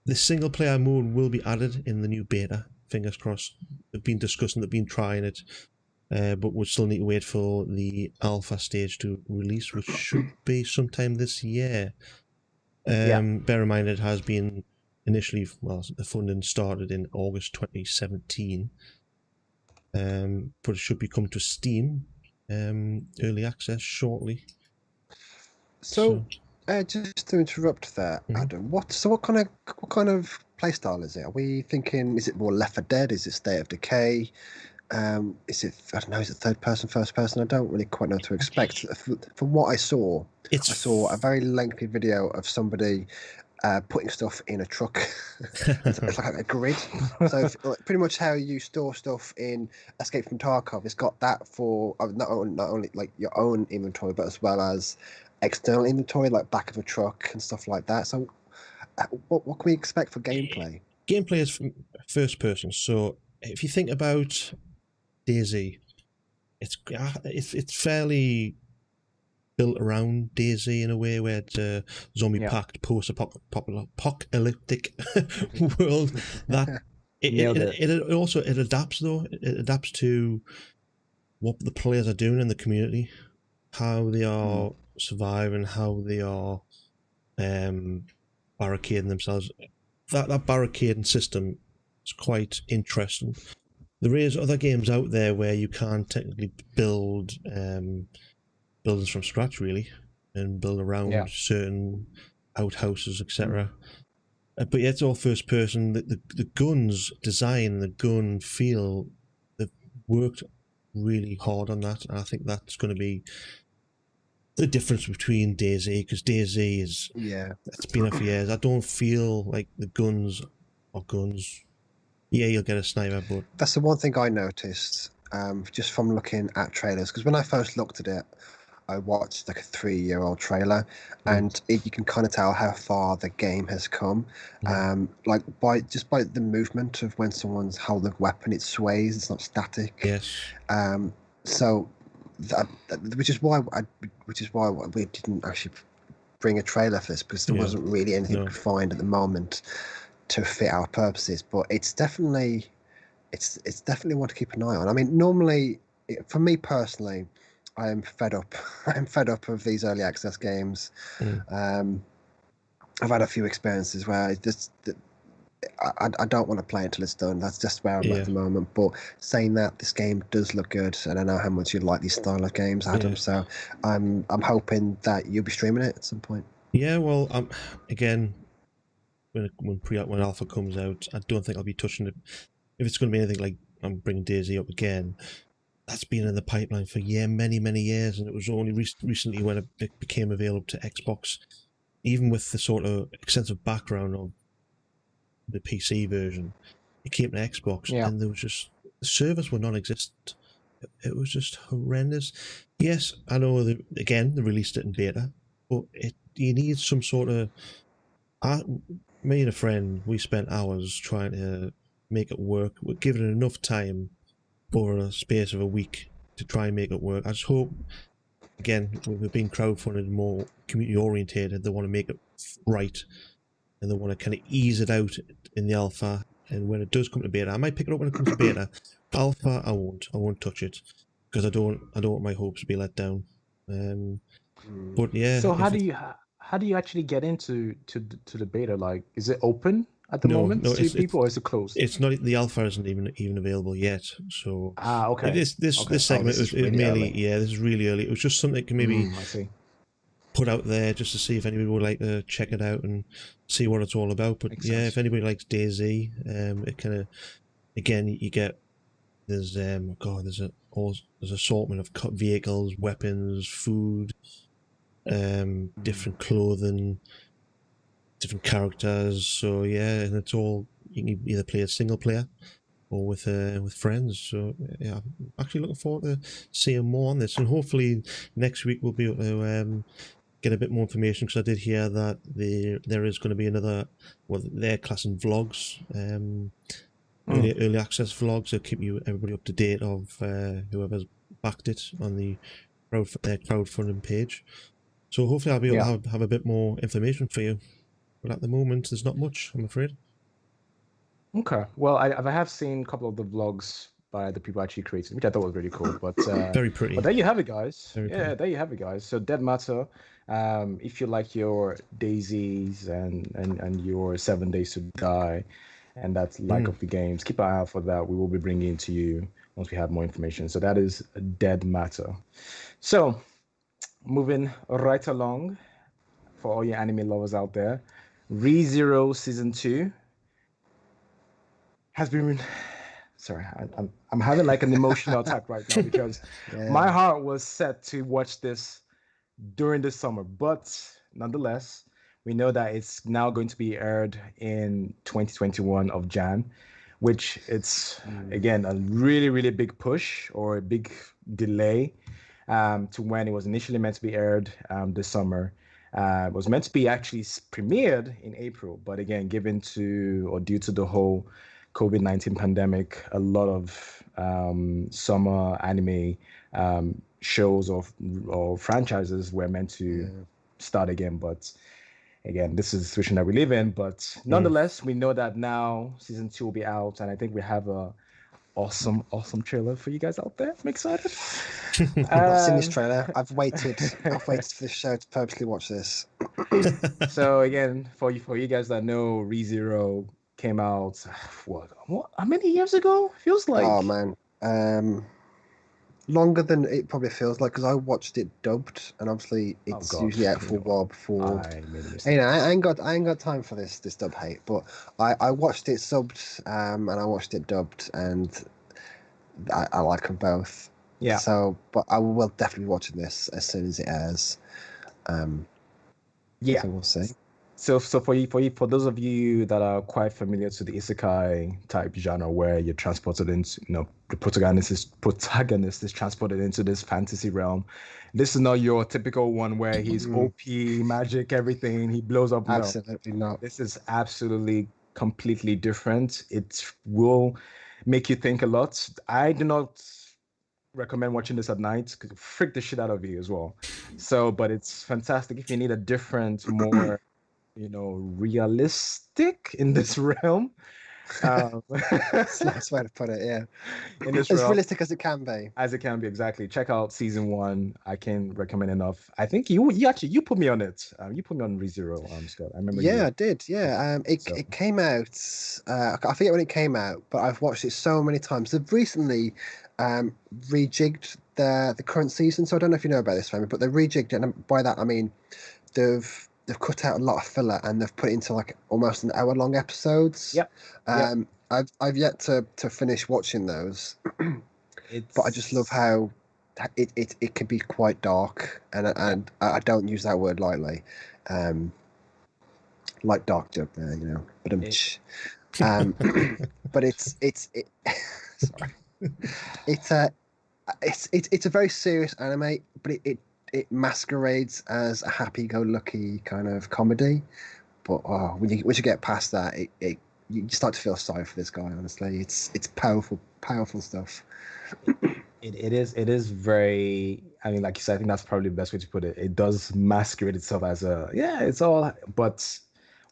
the single player mode will be added in the new beta. Fingers crossed. They've been discussing, they've been trying it, but we'll still need to wait for the alpha stage to release, which should be sometime this year. Bear in mind, it has been initially, the funding started in August 2017, but it should be coming to Steam early access shortly. So just to interrupt there, Adam, what kind of playstyle is it? Are we thinking, is it more Left 4 Dead? Is it State of Decay? Is it, I don't know, is it third person, first person? I don't really quite know what to expect. From what I saw, I saw a very lengthy video of somebody putting stuff in a truck. It's like a grid. So pretty much how you store stuff in Escape from Tarkov, it's got that for not only like your own inventory, but as well as external inventory, like back of a truck and stuff like that. So what can we expect for gameplay? Gameplay is first person. So if you think about DayZ, it's fairly built around DayZ in a way, where it's a zombie-packed post-apocalyptic world. That it also adapts though. It adapts to what the players are doing in the community, how they are surviving, how they are barricading themselves. That barricading system is quite interesting. There is other games out there where you can technically build buildings from scratch, really, and build around certain outhouses, etc. But yeah, it's all first person. The guns design, the gun feel, they've worked really hard on that, and I think that's going to be the difference between DayZ, because DayZ is it's been out for years. I don't feel like the guns are guns. Yeah, you'll get a sniper, but that's the one thing I noticed just from looking at trailers. Because when I first looked at it, I watched like a 3-year-old trailer, and you can kind of tell how far the game has come. Like by the movement of when someone's holding a weapon, it sways. It's not static. Yes. So. Which is why we didn't actually bring a trailer for this, because there wasn't really anything we could find at the moment to fit our purposes. But it's definitely one to keep an eye on. I mean, normally, for me personally, I am fed up. I'm fed up of these early access games. I've had a few experiences where I don't want to play until it's done. That's just where I'm at the moment. But saying that, this game does look good, and I know how much you like these style of games, Adam. So I'm hoping that you'll be streaming it at some point. Yeah, well, again, when Alpha comes out, I don't think I'll be touching it. If it's going to be anything like I'm bringing DayZ up again, that's been in the pipeline for many years, and it was only recently when it became available to Xbox. Even with the sort of extensive background of the PC version, it came to Xbox, and there was just, the servers were non-existent. It was just horrendous. Yes, I know they released it in beta, but you need some sort of. Me and a friend, we spent hours trying to make it work. We're given it enough time over a space of a week to try and make it work. I just hope, again, we're being crowdfunded, more community orientated. They want to make it right, and they want to kind of ease it out in the alpha. And when it does come to beta, I might pick it up when it comes to beta. Alpha, I won't touch it, because I don't want my hopes to be let down. But yeah. So how do you actually get into the beta? Like, is it open at the moment to people, or is it closed? It's not. The alpha isn't even available yet. So okay. This segment this is really mainly early. this is really early. It was just something that can maybe I see. put out there just to see if anybody would like to check it out and see what it's all about. But Makes yeah, sense. if anybody likes DayZ, it kind of, again, you get There's there's there's assortment of vehicles, weapons, food, different clothing, different characters. So yeah, and it's all, you can either play a single player or with friends. So yeah, I'm actually looking forward to seeing more on this, and hopefully next week we'll be able to get a bit more information, because I did hear that there is going to be another, well, they're classing vlogs, early access vlogs, to keep everybody up to date of whoever's backed it on their crowdfunding page. So hopefully I'll be able to have a bit more information for you. But at the moment, there's not much, I'm afraid. Okay. Well, I have seen a couple of the vlogs by the people actually creating, which I thought was really cool. But very pretty. But there you have it, guys. Very pretty. There you have it, guys. So Dead Matter. If you like your Daisies and your 7 Days to Die, and that's like of the games, keep an eye out for that. We will be bringing it to you once we have more information. So that is Dead Matter. So moving right along, for all your anime lovers out there, ReZero Season 2 has been... Sorry, I'm having like an emotional attack right now, because my heart was set to watch this during the summer. But nonetheless, we know that it's now going to be aired in 2021 of Jan, which it's, again, a really, really big push, or a big delay to when it was initially meant to be aired this summer. It was meant to be actually premiered in April, but again, due to the whole COVID-19 pandemic, a lot of summer anime shows or franchises were meant to start again. But again, this is the situation that we live in. But nonetheless, we know that now season 2 will be out, and I think we have a awesome trailer for you guys out there. I'm excited. I've seen this trailer. I've waited for this show to purposely watch this. So again, for you guys that know, ReZero came out what how many years ago? Feels like, oh man, longer than it probably feels like, because I watched it dubbed, and obviously it's usually out for a while before. I ain't got time for this dub hate, but I watched it subbed and I watched it dubbed, and I like them both. Yeah. So, but I will definitely be watching this as soon as it airs. So we'll see. So for those of you that are quite familiar to the isekai type genre, where you're transported into, the protagonist is transported into this fantasy realm. This is not your typical one where he's OP, magic, everything, he blows up. Absolutely not. This is absolutely completely different. It will make you think a lot. I do not recommend watching this at night, because it freak the shit out of you as well. So, but it's fantastic if you need a different, more realistic in this realm. That's a nice way to put it. Yeah, in this as realm, realistic as it can be. As it can be, exactly. Check out season 1. I can't recommend enough. I think you put me on it. You put me on ReZero, Scott. I remember. Yeah, I did. Yeah, it came out. I forget when it came out, but I've watched it so many times. They've recently rejigged the current season, so I don't know if you know about this, Family, but they've rejigged it, and by that I mean they've cut out a lot of filler, and they've put it into like almost an hour-long episodes. Yep. I've yet to finish watching those, but I just love how it can be quite dark, and I don't use that word lightly, like dark joke there, but but it's sorry, it's a very serious anime, but it masquerades as a happy-go-lucky kind of comedy, but when you get past that, you start to feel sorry for this guy. Honestly, it's powerful stuff. It is very. I mean, like you said, I think that's probably the best way to put it. It does masquerade itself as it's all. But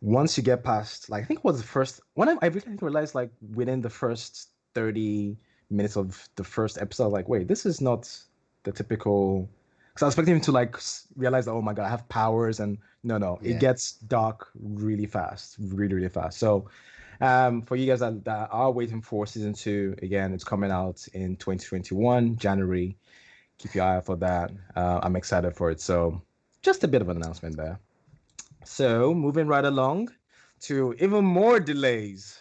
once you get past, like, I think it was the first one, I really realized, like, within the first 30 minutes of the first episode, like, wait, this is not the typical. Because I was expecting him to like realize that, oh my god, I have powers, and no, it gets dark really fast, really, really fast. So, for you guys that are waiting for season 2, again, it's coming out in 2021 January. Keep your eye out for that. I'm excited for it. So, just a bit of an announcement there. So, moving right along to even more delays.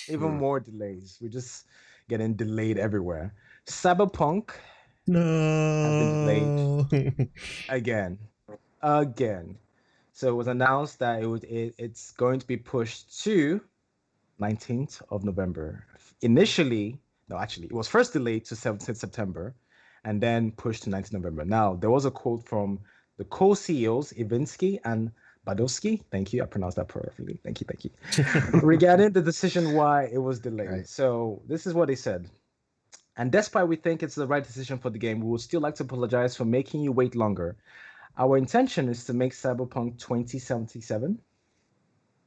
We just getting delayed everywhere. Cyberpunk has been No. delayed again. So it was announced that it's going to be pushed to 19th of November. Initially, no, actually, it was first delayed to 17th September and then pushed to 19th November. Now, there was a quote from the co-CEOs, Ivinsky and Badowski. Thank you. I pronounced that perfectly. Thank you. Regarding the decision why it was delayed. Right. So this is what they said. And despite we think it's the right decision for the game, we would still like to apologize for making you wait longer. Our intention is to make Cyberpunk 2077.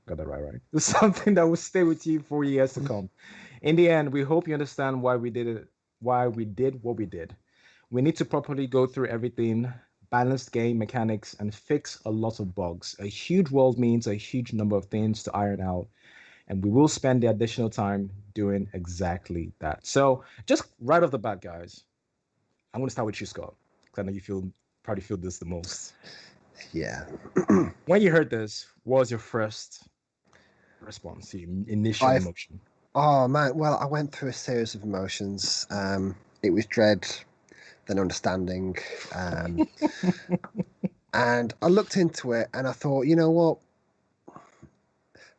Got that right? It's something that will stay with you for years to come. In the end, we hope you understand why we did what we did. We need to properly go through everything, balanced game mechanics, and fix a lot of bugs. A huge world means a huge number of things to iron out, and we will spend the additional time doing exactly that. So, just right off the bat, guys, I'm going to start with you, Scott, because I know you probably feel this the most. Yeah. When you heard this, what was your first response, your initial emotion? Oh man, well, I went through a series of emotions. It was dread, then understanding, and I looked into it and I thought, you know what?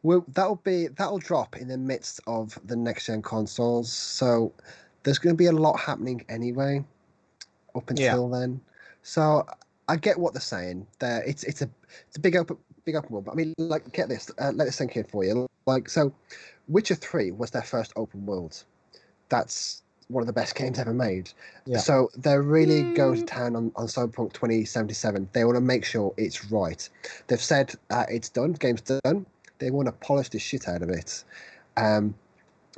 Well, that'll drop in the midst of the next gen consoles, so there's going to be a lot happening anyway up until then. So I get what they're saying. There, it's a big open world. But I mean, like, get this. Let this sink in for you. Like, so, Witcher 3 was their first open world. That's one of the best games ever made. Yeah. So they're really going to town on Cyberpunk 2077. They want to make sure it's right. They've said it's done. The game's done. They want to polish the shit out of it,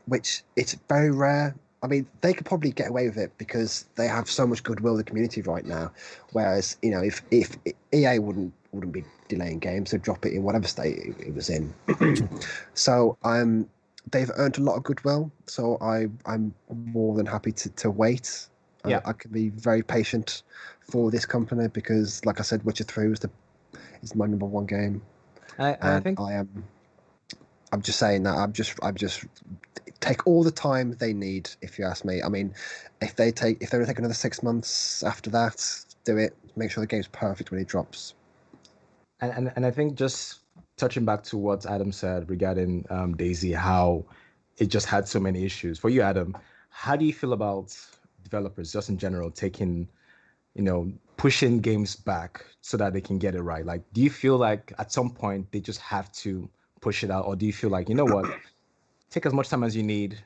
which it's very rare. I mean, they could probably get away with it because they have so much goodwill in the community right now. Whereas, you know, if EA wouldn't be delaying games, they'd drop it in whatever state it was in. So they've earned a lot of goodwill. So I'm more than happy to wait. Yeah. I can be very patient for this company because, like I said, Witcher 3 is my number one game. I think I'm just saying that I'm just take all the time they need, if you ask me. I mean, if they take another 6 months after that, do it. Make sure the game's perfect when it drops. And I think just touching back to what Adam said regarding DayZ, how it just had so many issues. For you, Adam, how do you feel about developers just in general taking, pushing games back so that they can get it right? Like, do you feel like at some point they just have to push it out, or do you feel like, you know what, take as much time as you need,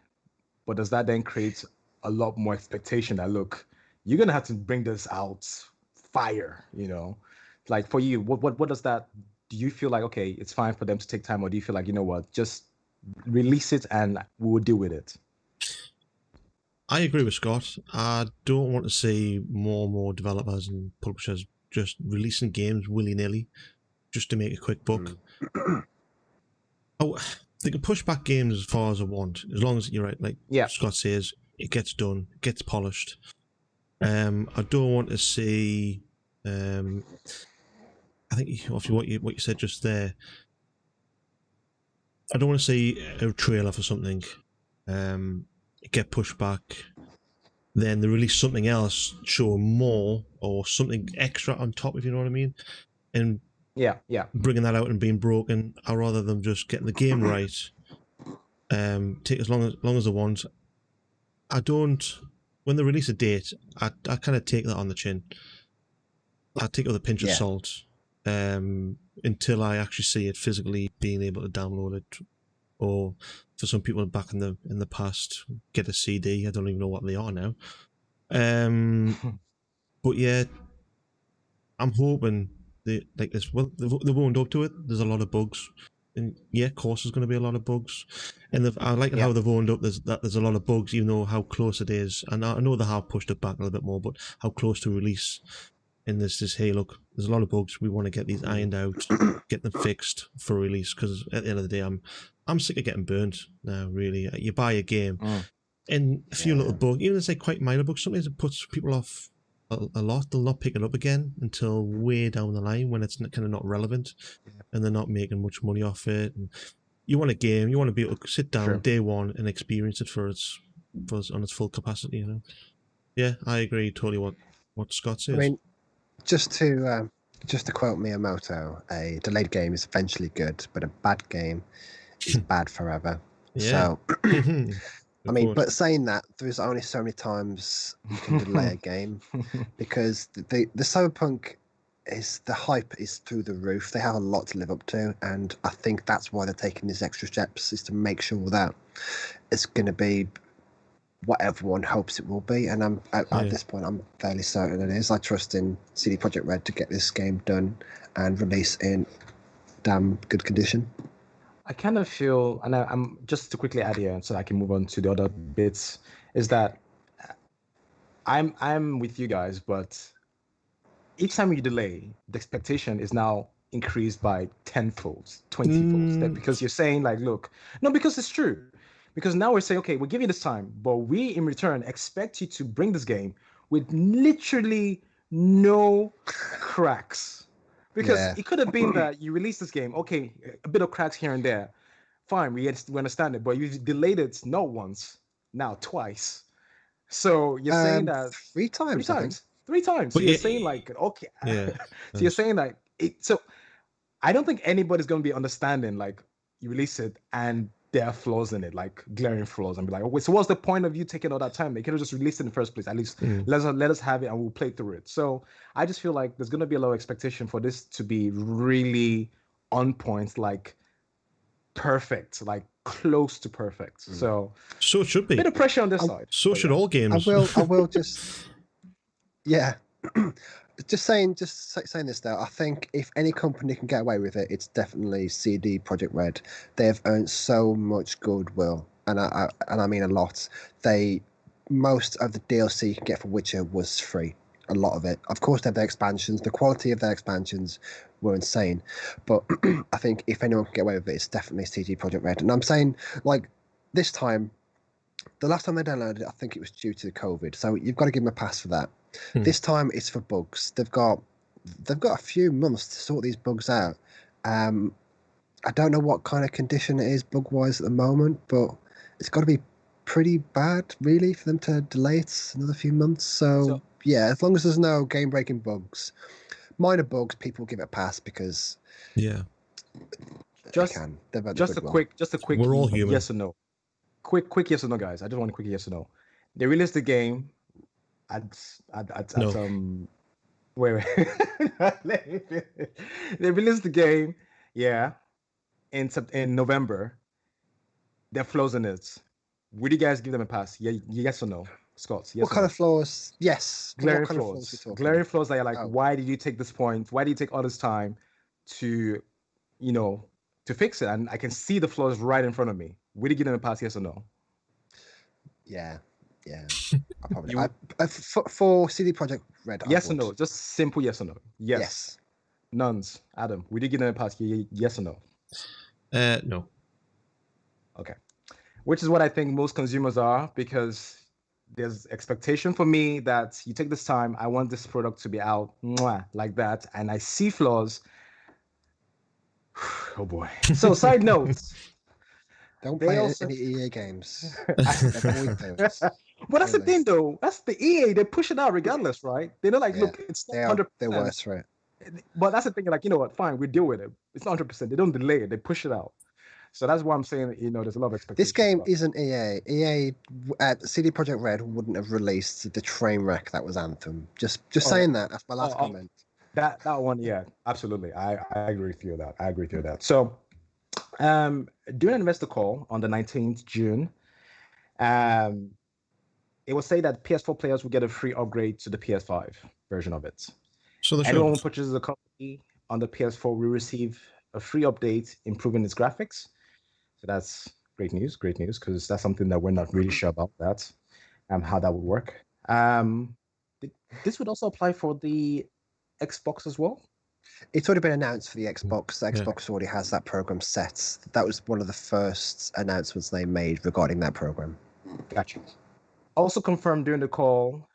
but does that then create a lot more expectation that, look, you're gonna have to bring this out fire, like for you, what does that, do you feel like, okay, it's fine for them to take time, or do you feel like, you know what, just release it and we'll deal with it? I agree with Scott. I don't want to see more developers and publishers just releasing games willy-nilly just to make a quick buck. Oh, they can push back games as far as they want, as long as you're right. Like Scott says, it gets done, it gets polished. I don't want to see. I think obviously what you said just there. I don't want to see a trailer for something, get pushed back, then they release something else, show more or something extra on top, if you know what I mean, and bringing that out and being broken. I'd rather them just getting the game right. Take as long as they want. I don't. When they release a date, I kind of take that on the chin. I take it with a pinch of salt until I actually see it physically being able to download it, or for some people back in the past, get a CD. I don't even know what they are now. But yeah, I'm hoping they like this. Well, they've owned up to it. There's a lot of bugs, and of course, there's going to be a lot of bugs. And I like how they've owned up. There's a lot of bugs, even though how close it is. And I know they have pushed it back a little bit more, but how close to release. And this is, hey, look, there's a lot of bugs. We want to get these ironed out, get them fixed for release. Because at the end of the day, I'm sick of getting burnt now. Really, you buy a game, and a few little bugs, even if they say quite minor bugs, sometimes it puts people off a lot. They'll not pick it up again until way down the line when it's kind of not relevant, and they're not making much money off it. And you want a game, you want to be able to sit down day one and experience it for its on its full capacity. You know. Yeah, I agree totally. What Scott says. I mean, just to quote Miyamoto, a delayed game is eventually good, but a bad game is bad forever. Yeah. So, I mean, but saying that, there's only so many times you can delay a game because the Cyberpunk the hype is through the roof. They have a lot to live up to, and I think that's why they're taking these extra steps, is to make sure that it's going to be what everyone hopes it will be. And at this point, I'm fairly certain it is. I trust in CD Projekt Red to get this game done and released in damn good condition. I kind of feel, and I'm just to quickly add here so I can move on to the other bits, is that I'm with you guys, but each time you delay, the expectation is now increased by 10-fold, 20-fold. Because you're saying like, look, no, because it's true. Because now we're saying, okay, we'll give you this time, but we in return expect you to bring this game with literally no cracks. Because it could have been that you released this game, okay, a bit of cracks here and there. Fine, we understand it, but you delayed it not once, now twice. So you're saying that three times. Three times. So you're saying like, okay. Yeah. So you're saying like, so I don't think anybody's going to be understanding like you release it and there are flaws in it, like glaring flaws, and be like, okay, so what's the point of you taking all that time? They could have just released it in the first place. At least let us have it and we'll play through it. So I just feel like there's going to be a lot of expectation for this to be really on point, like perfect, like close to perfect. So it should be. A bit of pressure on this side. So should all games. I will just just saying this though. I think if any company can get away with it, it's definitely CD Projekt Red. They have earned so much goodwill, and I mean a lot. Most of the DLC you can get for Witcher was free. A lot of it. Of course, they have their expansions. The quality of their expansions were insane. But I think if anyone can get away with it, it's definitely CD Projekt Red. And I'm saying, like, this time, the last time they downloaded it, I think it was due to COVID. So you've got to give them a pass for that. This time it's for bugs. They've got a few months to sort these bugs out. I don't know what kind of condition it is bug-wise at the moment, but it's got to be pretty bad, really, for them to delay it another few months. So yeah, as long as there's no game-breaking bugs, minor bugs, people give it a pass because just a quick we're all human. Yes or no. Quick yes or no, guys. I just want a quick yes or no. They released the game wait. They released the game, in November. There are flaws in it. Would you guys give them a pass? Yeah, yes or no, Scott? Yes. What kind of flaws? Yes. Glaring flaws. Glaring flaws that you're like, why did you take this point? Why did you take all this time to, to fix it? And I can see the flaws right in front of me. Would you give them a pass? Yes or no? Yeah. I probably for CD Projekt Red. Yes or no? Just simple yes or no. Yes. Nuns. Adam, would you give them a pass? Yes or no? No. Okay. Which is what I think most consumers are, because there's expectation for me that you take this time. I want this product to be out like that, and I see flaws. Oh boy. So side notes. Don't play any EA games. But that's the thing, though. That's the EA. They push it out regardless, right? They're not like, look, it's not 100%. They're worse for it. But that's the thing. Like, you know what? Fine, we deal with it. It's not 100%. They don't delay it. They push it out. So that's why I'm saying, there's a lot of expectation. This game isn't EA. EA, CD Projekt Red wouldn't have released the train wreck that was Anthem. Just saying that. That's my last comment. That one, yeah, absolutely. I agree with you on that. So, during an investor call on the 19th June, it will say that PS4 players will get a free upgrade to the PS5 version of it. So anyone who purchases a copy on the PS4 will receive a free update improving its graphics. So that's great news, because that's something that we're not really sure about how that would work. This would also apply for the Xbox as well. It's already been announced for the Xbox. The Xbox already has that program set. That was one of the first announcements they made regarding that program. Gotcha. Also confirmed during the call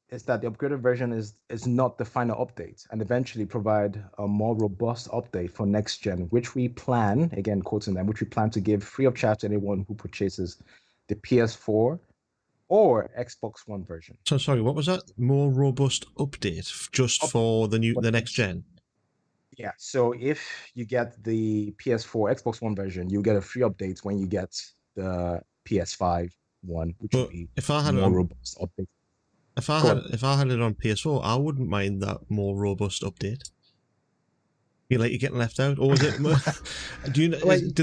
is that the upgraded version is not the final update, and eventually provide a more robust update for next gen, which we plan, again quoting them, which we plan to give free of charge to anyone who purchases the PS4 or Xbox One version. So sorry, what was that? More robust update just for the next gen? Yeah. So if you get the PS4 Xbox One version, you get a free update when you get the PS5 one, which would be if I had more robust update. If I had it on PS4, I wouldn't mind that more robust update. You like you're getting left out, or is it? Do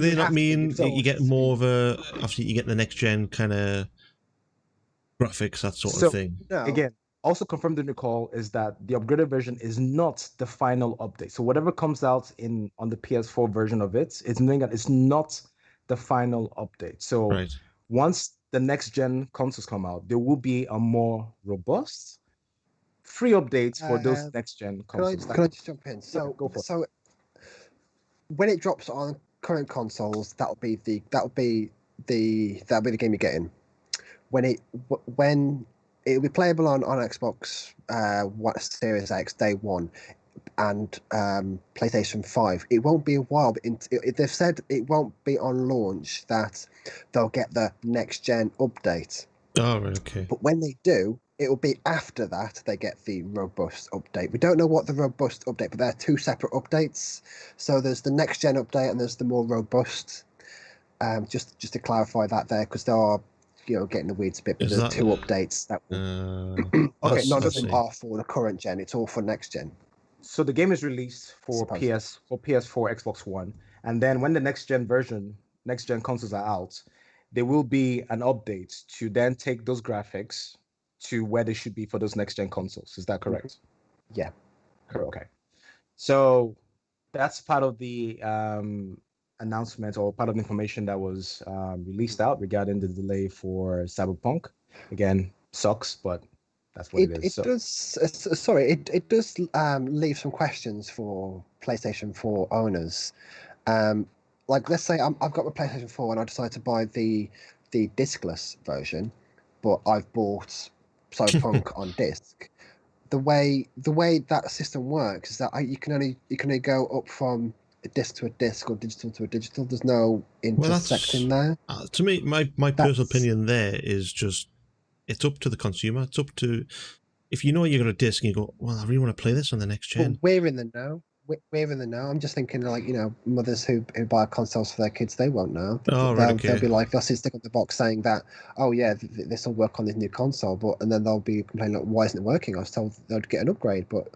they not mean you get more of a? Obviously, you get the next gen kind of graphics, that sort of thing. No. Again, also confirmed in the call is that the upgraded version is not the final update. So whatever comes out on the PS4 version of it's knowing that it's not the final update. So once the next gen consoles come out, there will be a more robust free updates for those next gen consoles. Can I just jump in? So, yeah, go for it. So when it drops on current consoles, that'll be the game you're getting. When it'll be playable on Xbox Series X day one, and PlayStation 5. It won't be a while, but they've said it won't be on launch that they'll get the next gen update. Oh, right, okay. But when they do, it will be after that they get the robust update. We don't know what the robust update, but they're two separate updates. So there's the next gen update and there's the more robust. Just to clarify that there, because there are, getting the weeds a bit, but there's two updates that will... okay, none of them are for the current gen, it's all for next gen. So the game is released for PS4, Xbox One, and then when the next gen consoles are out, there will be an update to then take those graphics to where they should be for those next gen consoles. Is that correct? Yeah. Okay. So that's part of the announcement, or part of the information that was released out regarding the delay for Cyberpunk. Again, sucks, but that's what it is. It does leave some questions for PlayStation 4 owners. Like, let's say I've got my PlayStation 4 and I decide to buy the discless version, but I've bought Cyberpunk on disc. The way that system works is that you can only go up from a disc to a disc or digital to a digital. There's no intersecting there. To me, my personal opinion there is just, it's up to the consumer. It's up to, if you know you're going to disc and you go, well, I really want to play this on the next gen. But we're in the know. We're in the know. I'm just thinking, like, mothers who buy consoles for their kids, they won't know. They'll be like, they'll see a stick on the box saying that, oh yeah, this will work on this new console, and then they'll be complaining, like, why isn't it working? I was told they'd get an upgrade, but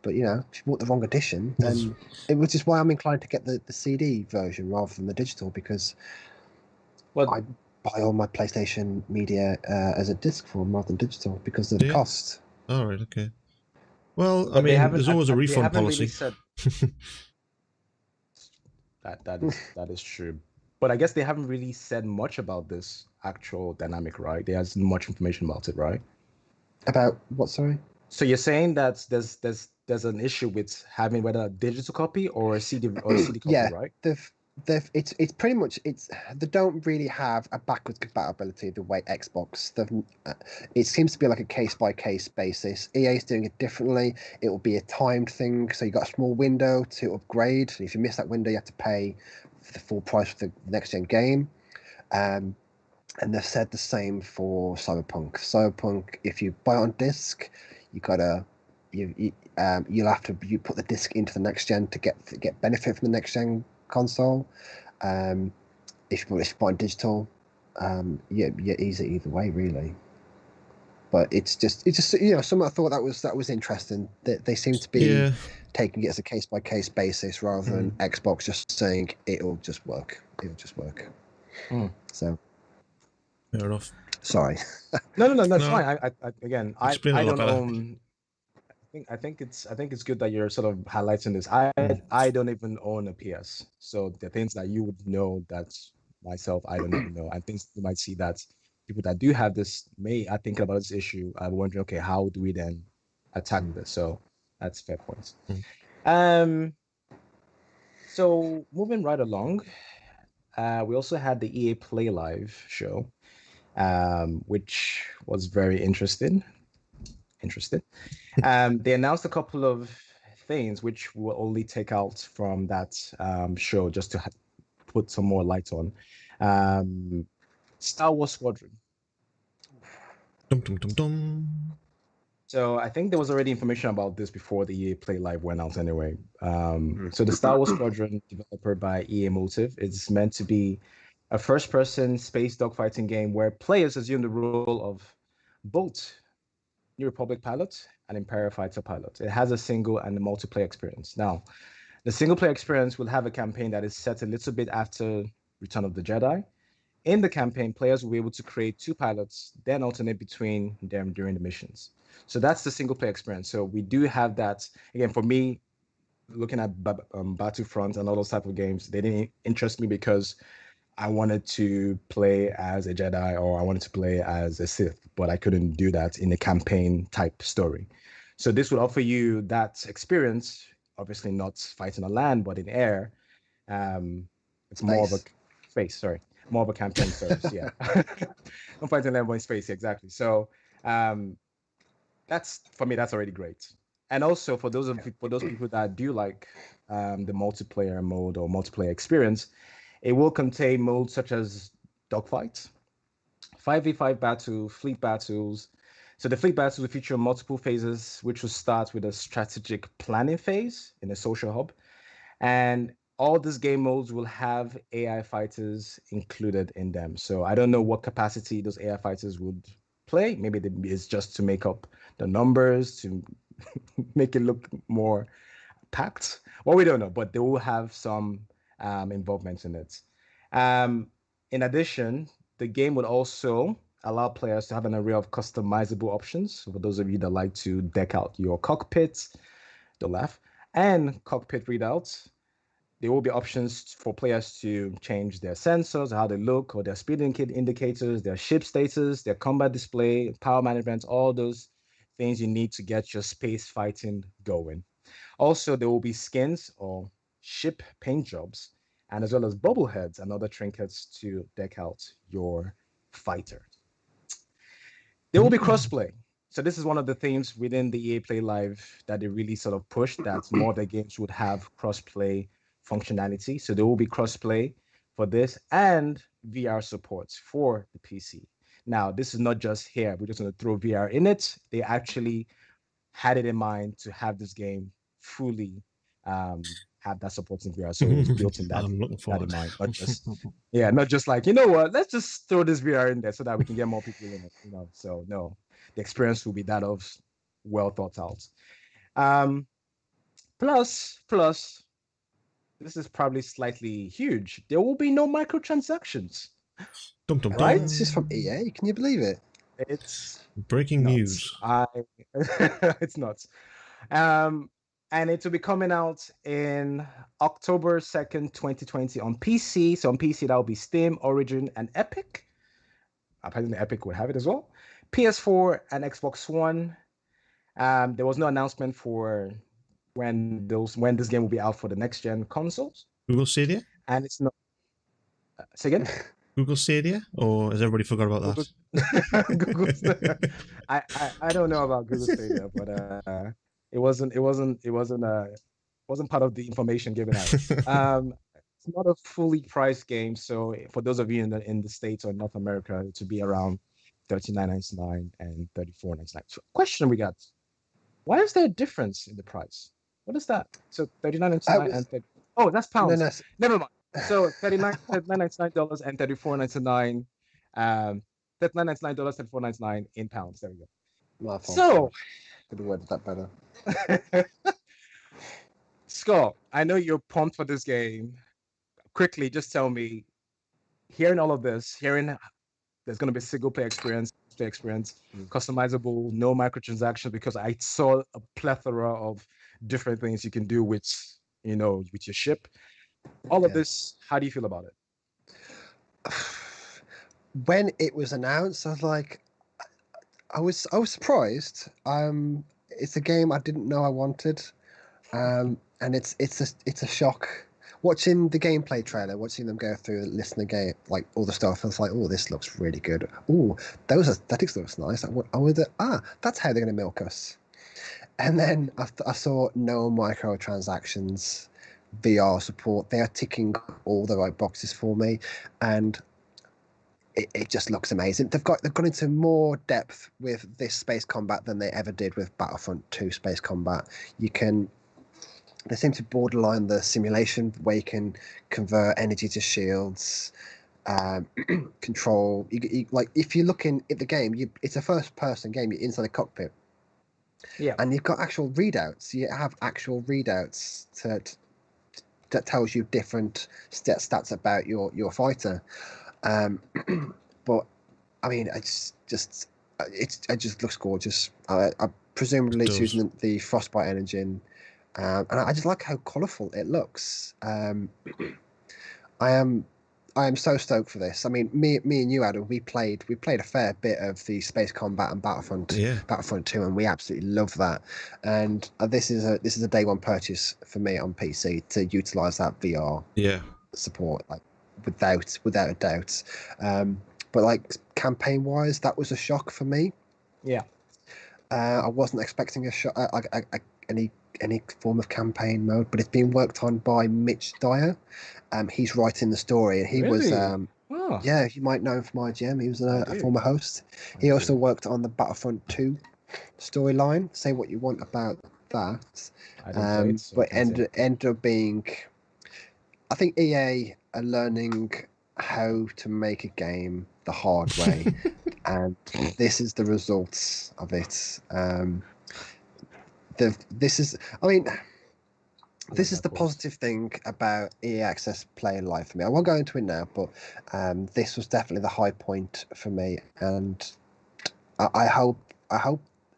if you bought the wrong edition, then which is why I'm inclined to get the CD version rather than the digital, because I buy all my PlayStation media as a disc form rather than digital because of the cost. All right, okay. Well, I mean, there's always a refund policy. Really that is true, but I guess they haven't really said much about this actual dynamic, right? There's much information about it, right? About what? Sorry. So you're saying that there's an issue with having whether a digital copy or a CD copy, right? It's pretty much, they don't really have a backwards compatibility the way Xbox. It seems to be like a case by case basis. EA's doing it differently. It will be a timed thing, so you got a small window to upgrade. And if you miss that window, you have to pay for the full price for the next gen game. And they've said the same for Cyberpunk. Cyberpunk, if you buy it on disc, you'll have to put the disc into the next gen to get benefit from the next gen console. If you buy digital, you're easy either way, really. But it's just something I thought that was interesting. They seem to be taking it as a case by case basis rather than Xbox just saying it'll just work. So fair enough. Sorry. No, that's fine. I don't better. own. I think it's good that you're sort of highlighting this. I don't even own a PS, so the things that you would know that myself I don't even know, and things you might see that people that do have this are thinking about this issue. I'm wondering, okay, how do we then attack this? So that's fair points. So moving right along, we also had the EA Play Live show, which was very interesting. They announced a couple of things which we'll only take out from that show just to put some more light on. Star Wars Squadron. Dum, dum, dum, dum. So I think there was already information about this before the EA Play Live went out anyway. So the Star Wars Squadron, developed by EA Motive, is meant to be a first-person space dogfighting game where players assume the role of both New Republic pilot and Imperial fighter pilot. It has a single and a multiplayer experience. Now, the single-player experience will have a campaign that is set a little bit after Return of the Jedi. In the campaign, players will be able to create two pilots, then alternate between them during the missions. So that's the single player experience. So we do have that. Again, for me, looking at Battlefront and all those type of games, they didn't interest me because I wanted to play as a Jedi or I wanted to play as a Sith, but I couldn't do that in a campaign type story. So this will offer you that experience, obviously not fighting on land, but in air. It's more of a more of a campaign service. Yeah, I'm fighting land, but in space. Exactly. So that's for me. That's already great. And also for those people that do like the multiplayer mode or multiplayer experience, it will contain modes such as dogfights, 5v5 battle, fleet battles. So the fleet battles will feature multiple phases, which will start with a strategic planning phase in a social hub. And all these game modes will have AI fighters included in them. So I don't know what capacity those AI fighters would play. Maybe it's just to make up the numbers, to make it look more packed. Well, we don't know, but they will have some involvement in it. In addition, the game would also allow players to have an array of customizable options. For those of you that like to deck out your cockpits, don't laugh, and cockpit readouts, there will be options for players to change their sensors, how they look, or their speed indicators, their ship status, their combat display, power management, all those things you need to get your space fighting going. Also, there will be skins or ship paint jobs, and as well as bobbleheads and other trinkets to deck out your fighter. There will be crossplay. So this is one of the themes within the EA Play Live that they really sort of pushed, that more of the games would have crossplay functionality. So there will be crossplay for this and VR support for the PC. Now, this is not just here. We're just going to throw VR in it. They actually had it in mind to have this game fully have that support in VR. So it was built in that, I'm looking that forward. in mind. Not just like, you know what, let's just throw this VR in there so that we can get more people in it. So no, the experience will be that of well thought out. Plus, this is probably slightly huge. There will be no microtransactions. Dum, dum, Right? dum. This is from EA. Can you believe it? It's Breaking nuts. news. It's nuts. And it will be coming out in October 2nd, 2020 on PC. So on PC, that will be Steam, Origin, and Epic. Apparently, Epic will have it as well. PS4 and Xbox One. There was no announcement for when this game will be out for the next gen consoles. Google Stadia? And it's not. Say again? Google Stadia? Or has everybody forgot about that? Google Stadia. I don't know about Google Stadia, but it wasn't part of the information given out. It's not a fully priced game, so for those of you in the States or North America, it would be around $39.99 and $34.99. So question we got: why is there a difference in the price? What is that? So $39.99 and 30. Oh, that's pounds. No. Never mind. So $39.99 and $34.99. $39.99, $34.99 in pounds. There we go. My fault. So could have worded that better. Scott, I know you're pumped for this game. Quickly, just tell me, hearing all of this, hearing there's going to be single player experience, customizable, no microtransactions, because I saw a plethora of different things you can do with your ship. All of this, how do you feel about it? When it was announced, I was like, I was surprised. It's a game I didn't know I wanted, and it's a shock. Watching the gameplay trailer, watching them go through, listen to game, like all the stuff, I was like, oh, this looks really good. Oh, those aesthetics looks nice. That's how they're going to milk us. And then I saw no microtransactions, VR support. They are ticking all the right boxes for me, and it just looks amazing. They've gone into more depth with this space combat than they ever did with Battlefront 2 space combat. They seem to borderline the simulation where you can convert energy to shields, control. Like if you're looking at the game, it's a first-person game. You're inside a cockpit, and you've got actual readouts. You have actual readouts that tells you different stats about your fighter. But I mean, it just looks gorgeous. Presumably it's using the Frostbite engine, and I just like how colourful it looks. I am so stoked for this. I mean, me and you, Adam, we played a fair bit of the space combat and Battlefront 2, and we absolutely love that. And this is a day one purchase for me on PC to utilise that VR support, like without a doubt. But like campaign wise, that was a shock for me. Yeah. I wasn't expecting a shock, any form of campaign mode, but it's been worked on by Mitch Dyer. He's writing the story, and he was you might know him from IGM. He was a former host. He also worked on the Battlefront 2 storyline. Say what you want about that, but ended up being, I think EA are learning how to make a game the hard way, and this is the results of it. This is the positive thing about EA Access Play Live for me. I won't go into it now, but this was definitely the high point for me, and I hope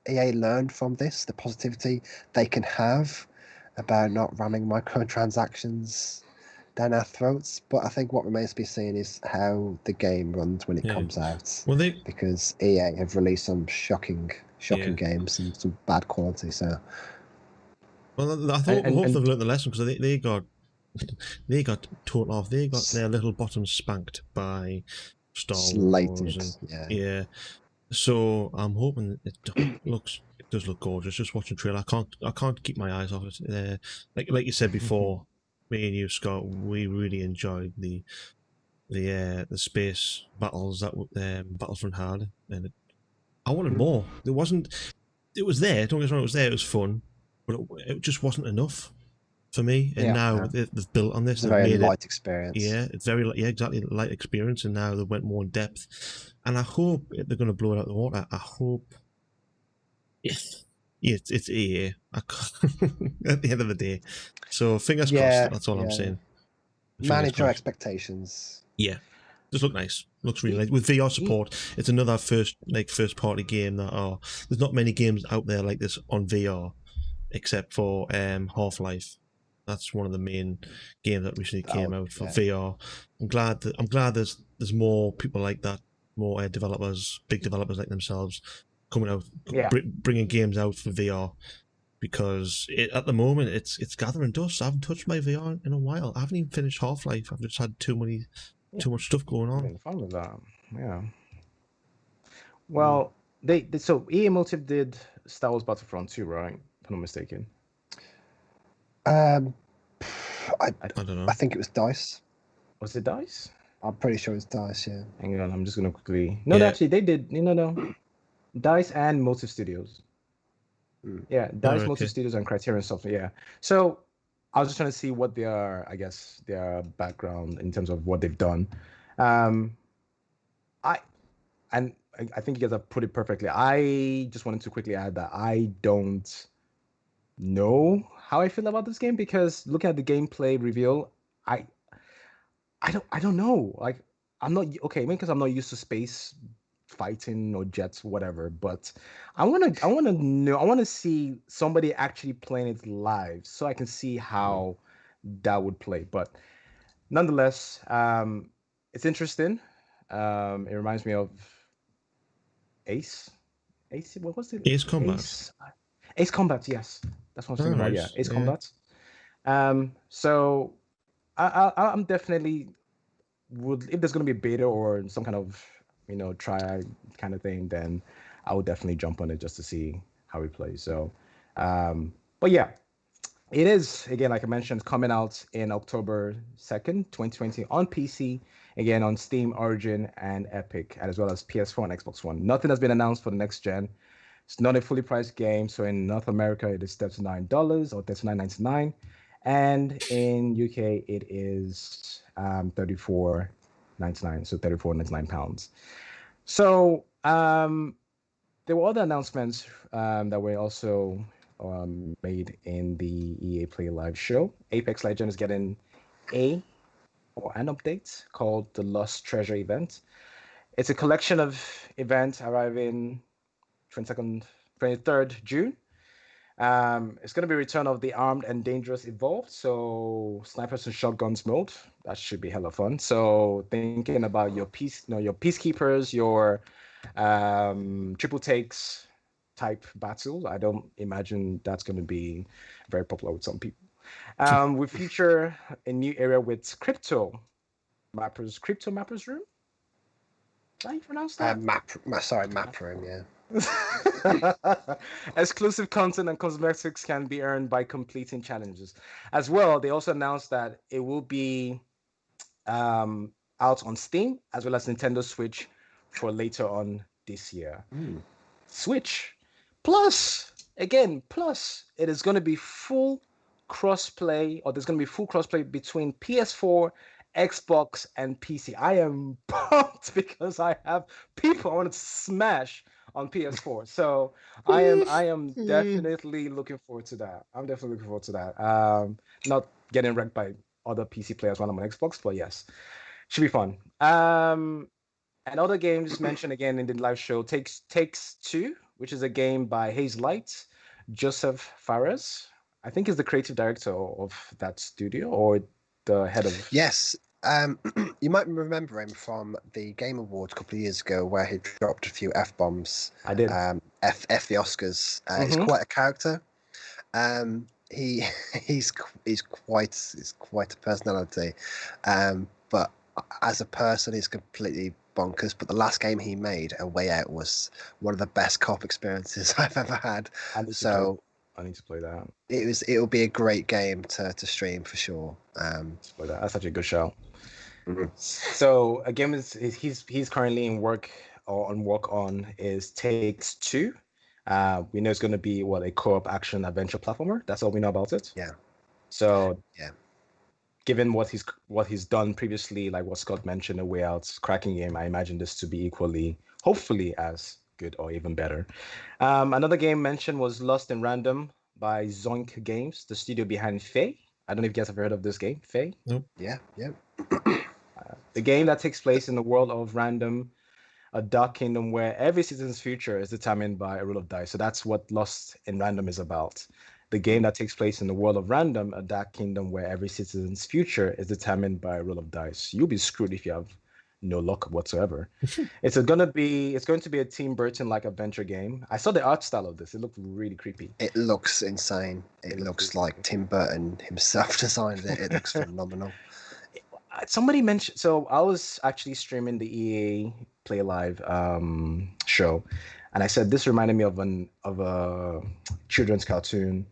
EA learned from this, the positivity they can have about not ramming microtransactions down our throats. But I think what remains to be seen is how the game runs when it comes out. Well, because EA have released some shocking games and some bad quality. So, well, I hope they've learned the lesson, because they got taught off. They got their little bottoms spanked by Star Wars. So I'm hoping it does look gorgeous. Just watching the trailer, I can't keep my eyes off it. Like you said before, me and you, Scott, we really enjoyed the space battles that Battlefront had, and I wanted more. It was there. Don't get me wrong, it was there. It was fun, but it just wasn't enough for me. And now they've built on this. It's a very light experience. Yeah, it's very exactly light experience, and now they went more in depth. And I hope they're going to blow it out of the water. I hope. Yes. Yeah, it's EA at the end of the day. So fingers crossed. That's all I'm saying. Manage your expectations. Yeah, just look nice. Looks really nice with VR support. It's another first party game that there's not many games out there like this on VR, except for Half-Life. That's one of the main games that recently came out for VR. I'm glad there's more people like that, more developers, big developers like themselves, coming out, bringing games out for VR, because at the moment it's gathering dust. I haven't touched my VR in a while. I haven't even finished Half-Life. I've just had too much stuff going on. Fun with that, yeah. Well, so EA Motive did Star Wars Battlefront 2, right? If I'm not mistaken. I don't know. I think it was DICE. Was it DICE? I'm pretty sure it's DICE. Yeah. Hang on, I'm just gonna quickly. No, actually, they did. No. DICE and Motive Studios. Yeah, DICE, Motive Studios, and Criterion Software. Yeah. So I was just trying to see what their background in terms of what they've done. I think you guys have put it perfectly. I just wanted to quickly add that I don't know how I feel about this game, because looking at the gameplay reveal, I don't know. Like, I'm not okay, maybe because I'm not used to space fighting or jets, whatever. But I want to see somebody actually playing it live, so I can see how that would play. But nonetheless, it's interesting. It reminds me of Ace. What was it? Ace Combat. Ace Combat. Yes, that's what I'm thinking about. Yeah, Ace Combat. So I'm definitely would, if there's going to be a beta or some kind of try kind of thing, then I would definitely jump on it just to see how it plays. So but yeah, It is, again, like I mentioned, coming out in October 2nd, 2020 on PC, again on Steam, Origin, and Epic, as well as PS4 and Xbox One. Nothing has been announced for the next gen. It's not a fully priced game, so in North America it is $39 or $39.99, and in UK it is $34.99, so £34.99. So there were other announcements that were also made in the EA Play Live show. Apex Legends is getting an update called the Lost Treasure event. It's a collection of events arriving 22nd, 23rd June. It's going to be Return of the Armed and Dangerous Evolved. So snipers and shotguns mode. That should be hella fun. So thinking about your your peacekeepers, your triple takes type battles. I don't imagine that's going to be very popular with some people. We feature a new area with crypto mappers room. How you pronounce that? Map room, yeah. Exclusive content and cosmetics can be earned by completing challenges. As well, they also announced that it will be out on Steam as well as Nintendo Switch for later on this year. Switch. Plus, it is going to be full crossplay, or there's going to be full crossplay between PS4, Xbox, and PC. I am pumped because I have people I want to smash on PS4. So I am definitely looking forward to that. I'm definitely looking forward to that. Not getting wrecked by other PC players when I'm on Xbox, but yes, should be fun. And other games mentioned again in the live show, Takes Two, which is a game by Haze Light, Joseph Fares. I think is the creative director of that studio, or the head of. Yes. You might remember him from the Game Awards a couple of years ago, where he dropped a few F-bombs. I did. F the Oscars. He's quite a character. He's quite a personality. But as a person, he's completely bonkers. But the last game he made, A Way Out, was one of the best co-op experiences I've ever had. I need to play that. It'll be a great game to stream for sure. Play that. That's such a good show. So a game he's currently in work on is Takes Two. We know it's going to be a co-op action adventure platformer. That's all we know about it. Yeah. So given what he's done previously, like what Scott mentioned, A Way Out, cracking game, I imagine this to be equally, hopefully, as good or even better. Another game mentioned was Lost in Random by Zoink Games, the studio behind Faye. I don't know if you guys have heard of this game, Faye. Nope. Yeah. The game that takes place in the world of Random, a dark kingdom where every citizen's future is determined by a roll of dice. So that's what Lost in Random is about. The game that takes place in the world of Random, a dark kingdom where every citizen's future is determined by a roll of dice. You'll be screwed if you have no luck whatsoever. It's going to be a Tim Burton-like adventure game. I saw the art style of this. It looked really creepy. It looks insane. It looks like Tim Burton himself designed it. It looks phenomenal. Somebody mentioned, so I was actually streaming the EA Play Live show, and I said this reminded me of a children's cartoon,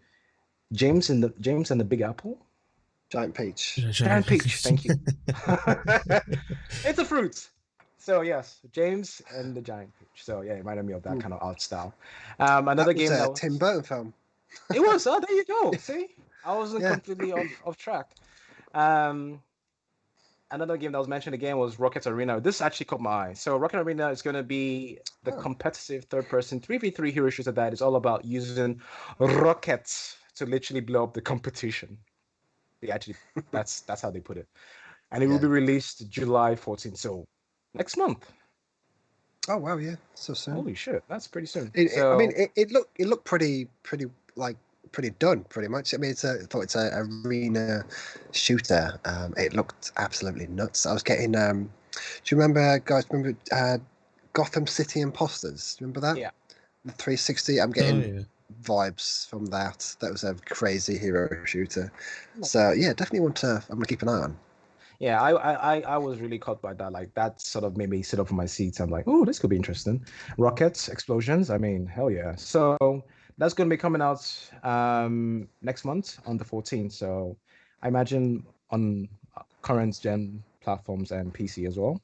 James and the Big Apple. Giant peach. Giant peach. Thank you. It's a fruit. So yes, James and the Giant Peach. So yeah, it reminded me of that kind of art style. Another game that was Tim Burton film. It was. Oh, there you go. See, I wasn't completely off track. Another game that was mentioned again was Rocket Arena. This actually caught my eye. So Rocket Arena is going to be the competitive third-person 3v3 hero shooter that is all about using rockets to literally blow up the competition. That's how they put it. And it will be released July 14th, so next month. Oh wow, yeah, so soon. Holy shit, that's pretty soon. It looked pretty done, pretty much. I mean, it's a arena shooter. It looked absolutely nuts. I was getting. Do you remember, guys? Gotham City Imposters? Do you remember that? Yeah. The 360. I'm getting vibes from that. That was a crazy hero shooter. So yeah, definitely I'm gonna keep an eye on. Yeah, I was really caught by that. Like that sort of made me sit up on my seat. I'm like, oh, this could be interesting. Rockets, explosions. I mean, hell yeah. So that's going to be coming out next month on the 14th. So I imagine on current gen platforms and PC as well.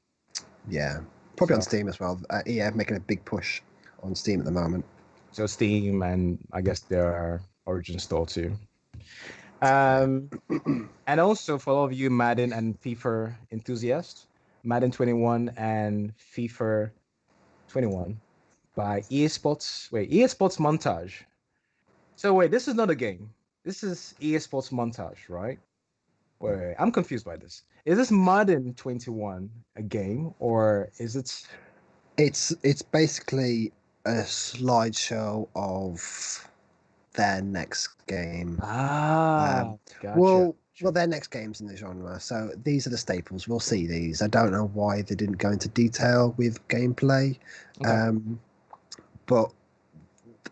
Yeah, probably on So, Steam as well. EA making a big push on Steam at the moment. so Steam and I guess their Origin store too. Um, and also for all of you Madden and FIFA enthusiasts, Madden 21 and FIFA 21 by EA Sports. Wait, EA Sports Montage. So wait, this is not a game. This is EA Sports Montage, right? Wait, I'm confused by this. Is this Madden 21 a game or is it? It's basically a slideshow of their next game. Ah, gotcha. Well, their next games in the genre. So these are the staples. We'll see these. I don't know why they didn't go into detail with gameplay, Okay. but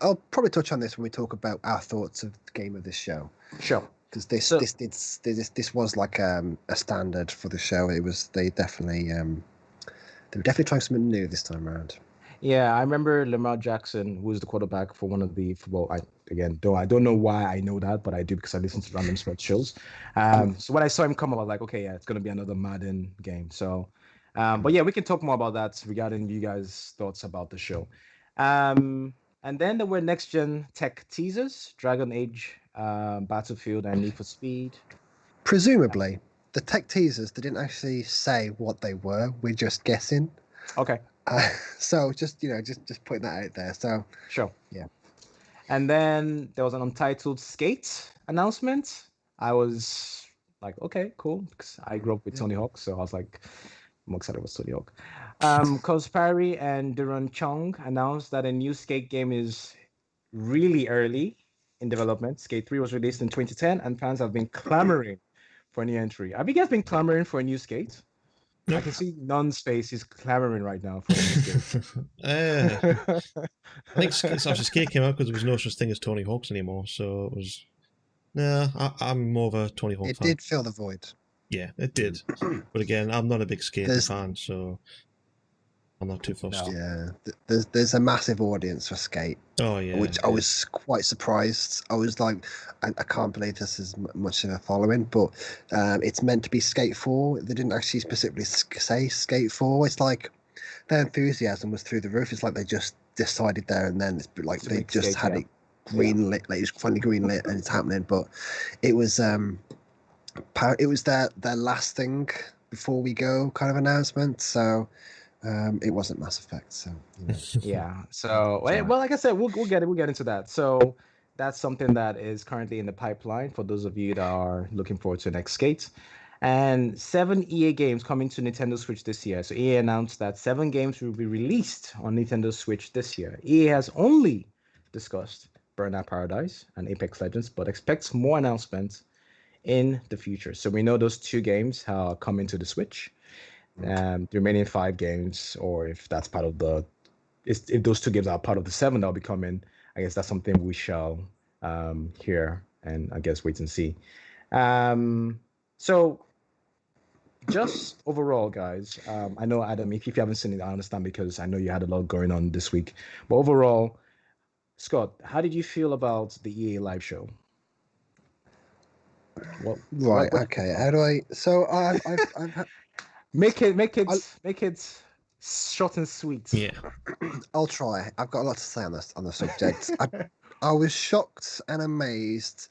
I'll probably touch on this when we talk about our thoughts of the game of this show. Sure. Because So this was like a standard for the show. It was they were definitely trying something new this time around. yeah, I remember Lamar Jackson, who was the quarterback for one of the football. I don't know why I know that, but I do because I listen to random sports shows. So when I saw him come up, I was like, okay, yeah, it's gonna be another Madden game. So, but yeah, we can talk more about that regarding you guys' thoughts about the show. And then there were next gen tech teasers, Dragon Age, Battlefield, and Need for Speed. Presumably, the tech teasers they didn't actually say what they were. We're just guessing. Okay, So just just putting that out there. So sure. yeah. And then there was an Untitled Skate announcement. I was like, okay, cool, because I grew up with Tony Hawk, so I was like, I'm excited with Tony Hawk. Cos Parry and Duran Chung announced that a new Skate game is really early in development. Skate 3 was released in 2010, and fans have been clamoring for a new entry. Have you guys been clamoring for a new Skate? I Nope. can see Nun's face. He's clamoring right now for a new Skate. I think obviously Skate came out because there was no such thing as Tony Hawk's anymore, so it was. Nah, I'm more of a Tony Hawk It fan. did fill the void. Yeah, it did. But again, I'm not a big skating There's- fan, so I'm not too fussed. No. Yeah, there's a massive audience for Skate, Oh yeah, which I was quite surprised. I was like, I can't believe this is much of a following, but it's meant to be Skate 4. They didn't actually specifically say Skate 4. It's like their enthusiasm was through the roof. It's like they just decided there and then. It's like To they make just Skate, had yeah. it green lit, like it was finally green lit, and it's happening. But it was it was their last thing before we go kind of announcement. So it wasn't Mass Effect. So you know. Yeah. So, Sorry. well, like I said, we'll get into that. So that's something that is currently in the pipeline for those of you that are looking forward to the next Skate. And 7 EA games coming to Nintendo Switch this year. So EA announced that 7 games will be released on Nintendo Switch this year. EA has only discussed Burnout Paradise and Apex Legends, but expects more announcements in the future. So we know those 2 games are coming to the Switch. The remaining 5 games, or if that's part of the if those 2 games are part of the 7 that'll be coming, I guess that's something we shall hear and I guess wait and see. So just overall, guys, I know Adam, if you haven't seen it, I understand because I know you had a lot going on this week. But overall, Scott, how did you feel about the EA live show? Right. Okay. How do I? So I've make it short and sweet. yeah. I'll try. I've got a lot to say on this subject. I was shocked and amazed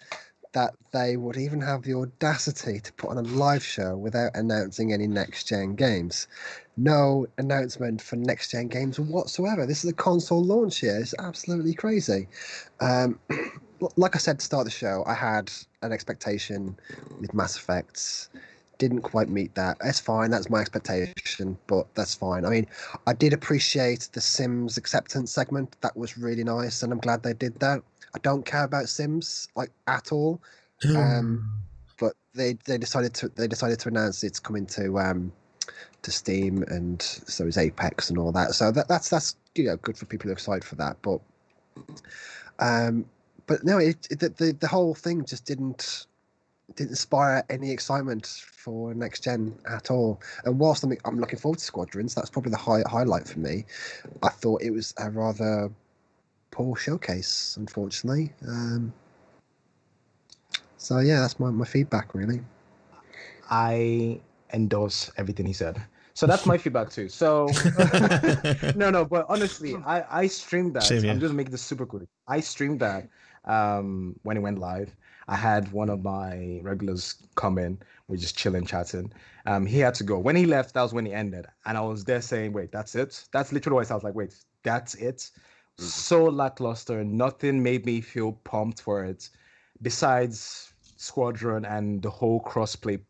that they would even have the audacity to put on a live show without announcing any next gen games. No announcement for next gen games whatsoever. This is a console launch here. It's absolutely crazy. Like I said to start the show, I had an expectation with Mass Effects. Didn't quite meet that. That's fine. That's my expectation, but that's fine. I mean, I did appreciate the Sims acceptance segment. That was really nice, and I'm glad they did that. I don't care about Sims like at all, but they decided to announce it's coming to Steam, and so is Apex and all that. So that's good for people who are excited for that. But no, the whole thing just didn't inspire any excitement for next gen at all. And whilst I'm looking forward to Squadrons, that's probably the highlight for me. I thought it was a rather poor showcase, unfortunately. So yeah, that's my feedback really. I endorse everything he said. So that's my feedback too. So no, but honestly, I streamed that. Same here. I'm just making this super quick. I streamed that when it went live. I had one of my regulars come in. We're just chilling, chatting. He had to go. When he left, that was when he ended. And I was there saying, wait, that's it? That's literally what I was like, wait, that's it? So lackluster. Nothing made me feel pumped for it. Besides Squadron and the whole crossplay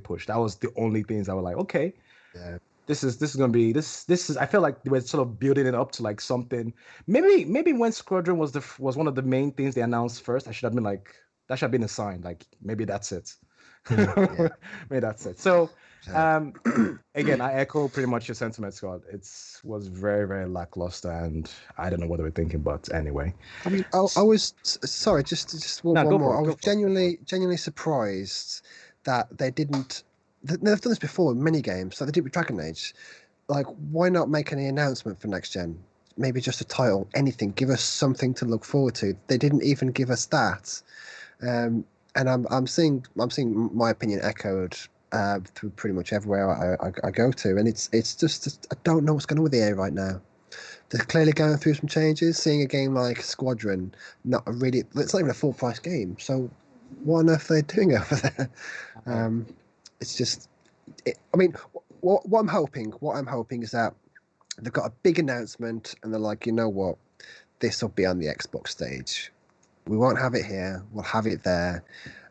push. That was the only things I was like, okay, Yeah. this is gonna be this is. I feel like they were sort of building it up to like something. Maybe when Squadron was one of the main things they announced first, I should have been like, that should have been a sign. Like maybe that's it. Yeah. Maybe that's it. So again, I echo pretty much your sentiment, Scott. It was very, very lackluster, and I don't know what they were thinking, but anyway. I mean, I was sorry, just one more. I was genuinely surprised that they didn't. They've done this before in many games, so they did with Dragon Age. Like, why not make any announcement for next gen? Maybe just a title, anything. Give us something to look forward to. They didn't even give us that, and I'm seeing my opinion echoed through pretty much everywhere I go to, and it's just I don't know what's going on with EA right now. They're clearly going through some changes. Seeing a game like Squadron, it's not even a full price game. So what on earth are they doing over there? It's just, I mean, what I'm hoping is that they've got a big announcement and they're like, you know what, this will be on the Xbox stage. We won't have it here. We'll have it there.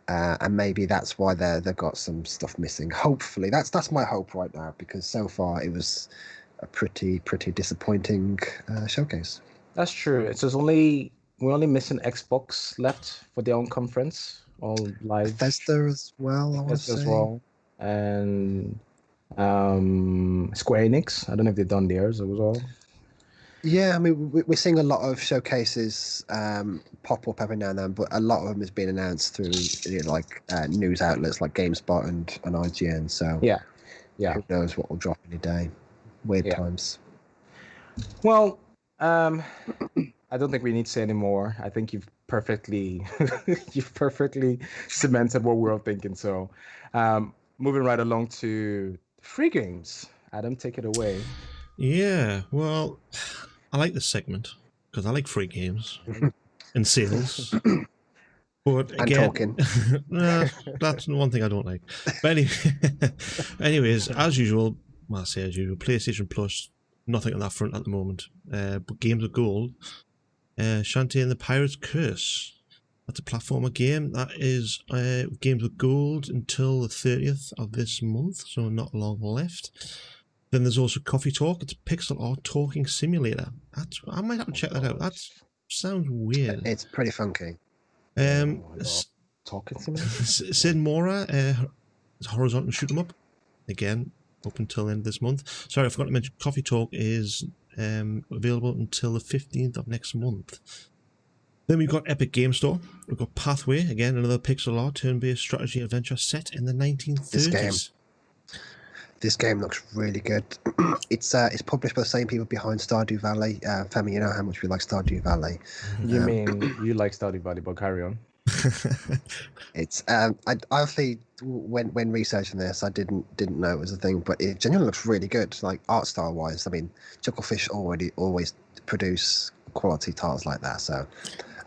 And maybe that's why they've got some stuff missing. Hopefully, that's my hope right now, because so far it was a pretty disappointing showcase. That's true. It's just we're only missing Xbox left for their own conference, all live. Bethesda as well, I want to say. As well, and Square Enix. I don't know if they've done theirs as well. Yeah, I mean, we're seeing a lot of showcases pop up every now and then, but a lot of them has been announced through news outlets like GameSpot and IGN. So yeah, who knows what will drop any day? Weird times. Well, I don't think we need to say any more. I think you've perfectly cemented what we're all thinking. So, moving right along to free games. Adam, take it away. Yeah, well, I like this segment because I like free games and sales. But again, and talking. That's one thing I don't like. But anyways, as usual, well, I say as usual, PlayStation Plus, nothing on that front at the moment. But Games of Gold, Shantae and the Pirate's Curse. That's a platformer game. That is Games of Gold until the 30th of this month, so not long left. Then there's also Coffee Talk. It's a pixel art talking simulator. I might have to check that out. That sounds weird. It's pretty funky. Talking simulator? Sid Mora, horizontal shoot 'em up. Again, up until the end of this month. Sorry, I forgot to mention Coffee Talk is available until the 15th of next month. Then we've got Epic Game Store. We've got Pathway, again, another pixel art turn-based strategy adventure set in the 1930s. This game looks really good. It's published by the same people behind Stardew Valley. Femi, you know how much we like Stardew Valley. You mean you like Stardew Valley, but carry on. It's I obviously when researching this, I didn't know it was a thing, but it genuinely looks really good. Like art style wise, I mean, Chucklefish always produce quality titles like that, so.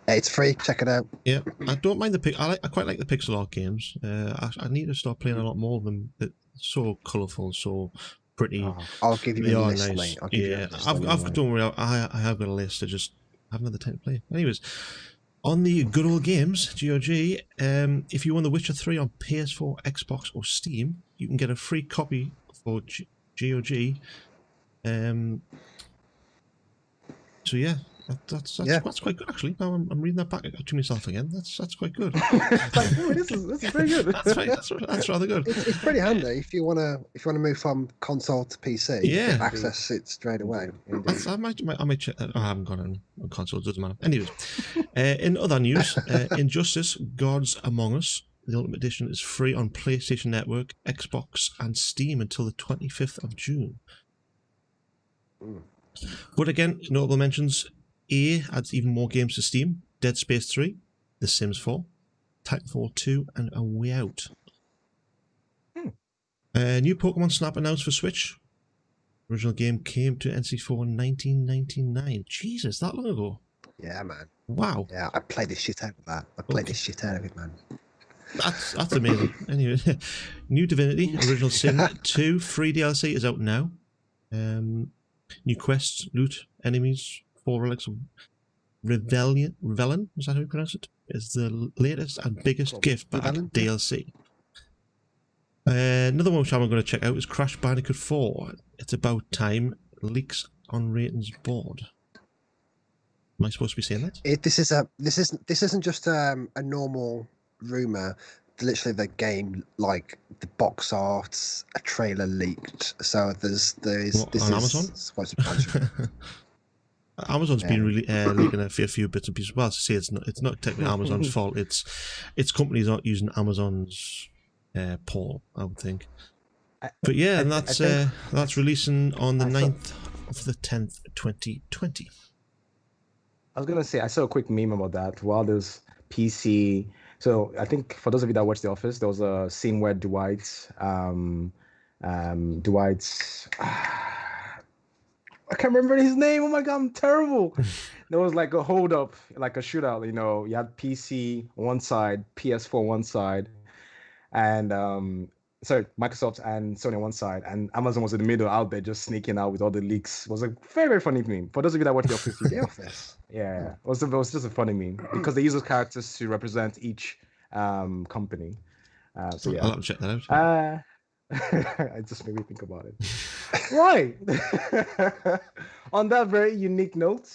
It's free. Check it out. Yeah, I don't mind I quite like the pixel art games. I need to start playing a lot more of them. It's so colourful, so pretty. I'll give you a list, nice. mate. I'll give you a list. Don't worry. I have got a list. I just haven't had the time to play. Anyways, on the good old games, GOG. If you want The Witcher 3 on PS4, Xbox, or Steam, you can get a free copy for GOG. So yeah. That's quite good actually. Now I'm reading that back to myself again. That's quite good. It's like, oh, this is very good. That's rather good. It's pretty handy if you wanna move from console to PC. Yeah, access it straight away. I might check that. I haven't got on console. Doesn't matter. Anyways, in other news, Injustice: Gods Among Us. The Ultimate Edition is free on PlayStation Network, Xbox, and Steam until the 25th of June. But again, notable mentions. EA adds even more games to Steam. Dead Space 3, The Sims 4, Titanfall 2, and A Way Out. New Pokemon Snap announced for Switch. Original game came to N64 in 1999. Jesus, that long ago. Yeah, man. Wow. Yeah, I played the shit out of that. I played the shit out of it, man. That's amazing. Anyway, New Divinity, Original Sin 2, free DLC is out now. New quests, loot, enemies, 4 relics of Revelin, is that how you pronounce it? Is the latest and biggest gift back DLC. Another one which I'm going to check out is Crash Bandicoot 4. It's about time. Leaks on ratings board. Am I supposed to be saying that? This isn't just a normal rumor. Literally, the game, like the box art, a trailer leaked. So there's what, this on is Amazon? quite substantial. Amazon's been really leaking a few bits and pieces. Well, to say it's not technically Amazon's fault. It's companies aren't using Amazon's portal, I would think. But yeah, and that's releasing on the 9th of the 10th, 2020. I was gonna say I saw a quick meme about that. While there's PC, so I think for those of you that watch The Office, there was a scene where Dwight's I can't remember his name. Oh my god, I'm terrible. There was like a hold up, like a shootout. You know, you had PC one side, PS4 one side, and Microsoft and Sony on one side, and Amazon was in the middle out there just sneaking out with all the leaks. It was a very, very funny meme. For those of you that watch The Office, The Office. Yeah, it was just a funny meme because they use those characters to represent each company. So yeah, I'll have to check that out. It just made me think about it. Right. On that very unique note,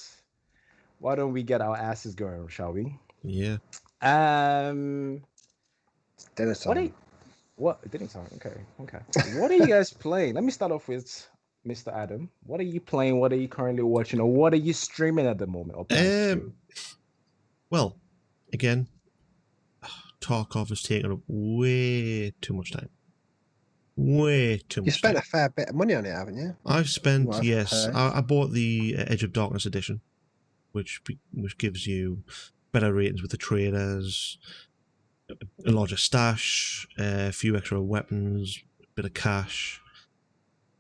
why don't we get our asses going, shall we? Yeah. Dinner time. Dinner time? Okay. What are you guys playing? Let me start off with Mr. Adam. What are you playing? What are you currently watching? Or what are you streaming at the moment? Well, again, Tarkov has taken up way too much time. Way too much. You spent time. a fair bit of money on it, haven't you? I've spent, yes. I bought the Edge of Darkness edition, which gives you better ratings with the traders, a larger stash, a few extra weapons, a bit of cash.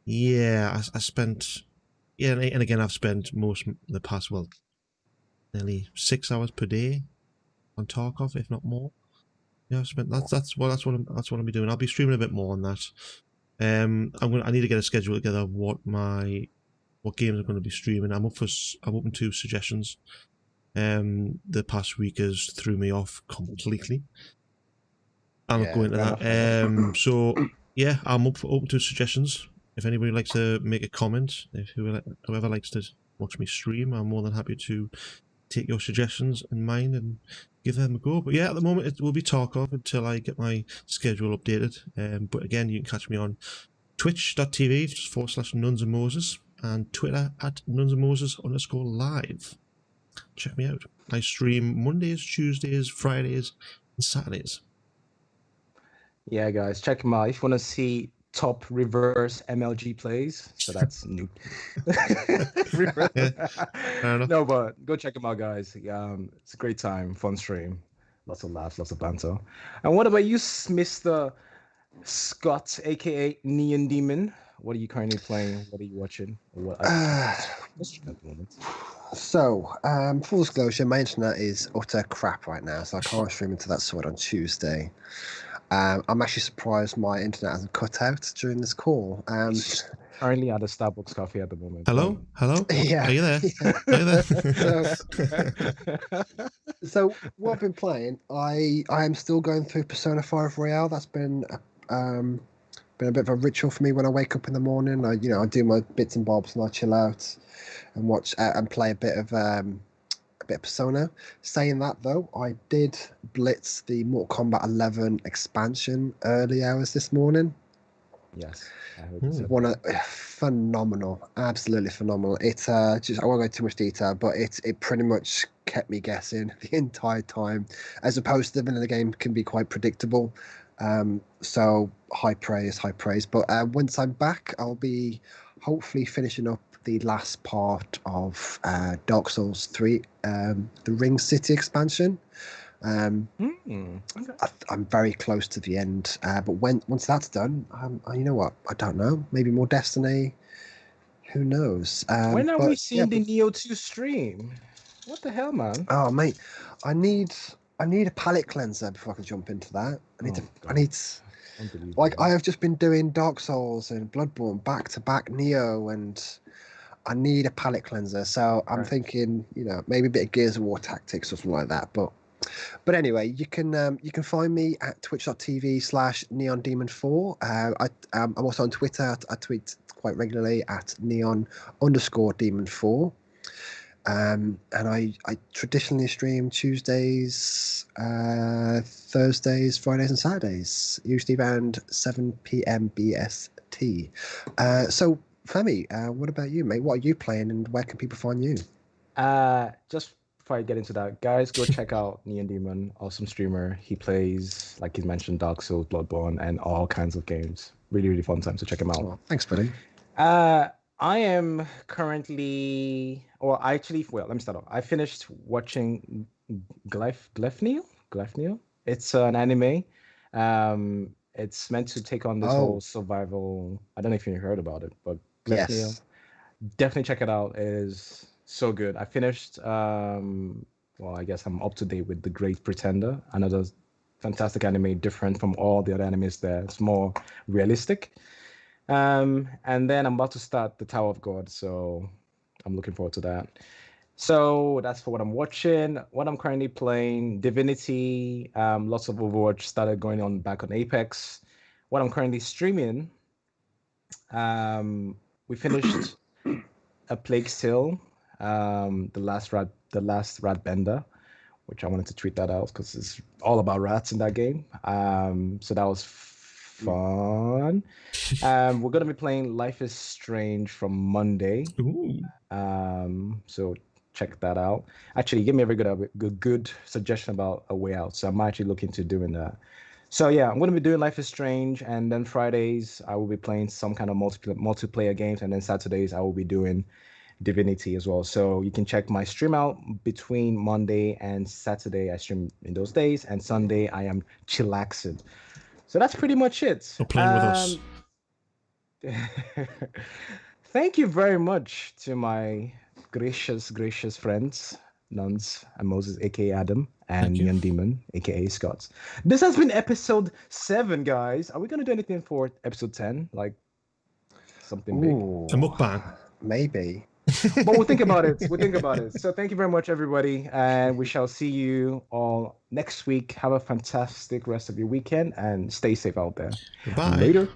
Yeah, I spent... Yeah, and again, I've spent most of the past, nearly 6 hours per day on Tarkov, if not more. Yeah, I've spent that's what I'll be doing. I'll be streaming a bit more on that. I need to get a schedule together of what games I'm going to be streaming. I'm open to suggestions. The past week has threw me off completely. I'm not going to that. So yeah, I'm open to suggestions. If anybody likes to make a comment, whoever likes to watch me stream, I'm more than happy to take your suggestions and mine and give them a go. But yeah, at the moment it will be Tarkov until I get my schedule updated. But again, you can catch me on twitch.tv/nunsandmoses and Twitter @nunsandmoses_live. Check me out. I stream Mondays, Tuesdays, Fridays, and Saturdays. Yeah, guys, check them out if you want to see top reverse MLG plays. So that's new. No, but go check them out, guys. It's a great time, fun stream, lots of laughs, lots of banter. And what about you, Mr. Scott, aka NeonDemon? What are you currently playing? What are you watching? So, full disclosure, my internet is utter crap right now, so I can't stream into that sort on Tuesday. I'm actually surprised my internet hasn't cut out during this call. Currently at a Starbucks coffee at the moment. Hello? Yeah. Are you there? Yeah. So what I've been playing, I am still going through Persona 5 Royale. That's been a bit of a ritual for me when I wake up in the morning. I do my bits and bobs and I chill out and watch and play a bit of Persona. Saying that though, I did blitz the Mortal Kombat 11 expansion early hours this morning. Yes, I heard phenomenal, absolutely phenomenal. It's I won't go into too much detail, but it pretty much kept me guessing the entire time, as opposed to the vanilla game can be quite predictable. So high praise. But once I'm back, I'll be hopefully finishing up the last part of Dark Souls 3, the Ring City expansion. Okay. I'm very close to the end, but once that's done, you know what? I don't know. Maybe more Destiny. Who knows? When are we seeing the Neo 2 stream? What the hell, man? Oh, mate, I need a palate cleanser before I can jump into that. I need. Like, I have just been doing Dark Souls and Bloodborne back to back Neo, and I need a palate cleanser. So I'm thinking, maybe a bit of Gears of War Tactics or something like that. But anyway, you can find me at twitch.tv/NeonDemon4. I'm also on Twitter. I tweet quite regularly at Neon_Demon4. And I traditionally stream Tuesdays, Thursdays, Fridays, and Saturdays, usually around 7 p.m. BST. So, Femi, what about you, mate? What are you playing, and where can people find you? Just before I get into that, guys, go check out NeonDemon, awesome streamer. He plays, like he mentioned, Dark Souls, Bloodborne, and all kinds of games. Really, really fun time, so check him out. Oh, thanks, buddy. I am currently, let me start off. I finished watching Gleifnir. It's an anime. It's meant to take on this whole survival. I don't know if you heard about it, but Gleifnir, yes, definitely check it out. It is so good. I finished. I guess I'm up to date with The Great Pretender. Another fantastic anime, different from all the other animes there. It's more realistic. And then I'm about to start the Tower of God, so I'm looking forward to that. So that's for what I'm watching. What I'm currently playing, Divinity, lots of Overwatch started going on back on Apex. What I'm currently streaming, we finished A Plague Tale, the last rat bender, which I wanted to tweet that out because it's all about rats in that game. So that was fun. We're gonna be playing Life is Strange from Monday. Ooh. So check that out. Actually, you gave me a very good suggestion about A Way Out, so I'm actually looking to doing that. So yeah, I'm gonna be doing Life is Strange, and then Fridays I will be playing some kind of multiplayer games, and then Saturdays I will be doing Divinity as well. So you can check my stream out between Monday and Saturday. I stream in those days, and Sunday I am chillaxing. So that's pretty much it. So playing with us. Thank you very much to my gracious friends, Nuns and Moses, aka Adam, and NeonDemon, aka Scott. This has been episode 7, guys. Are we gonna do anything for episode 10? Like something big? A mukbang. Maybe. But we'll think about it. So thank you very much, everybody. And we shall see you all next week. Have a fantastic rest of your weekend and stay safe out there. Bye. Later.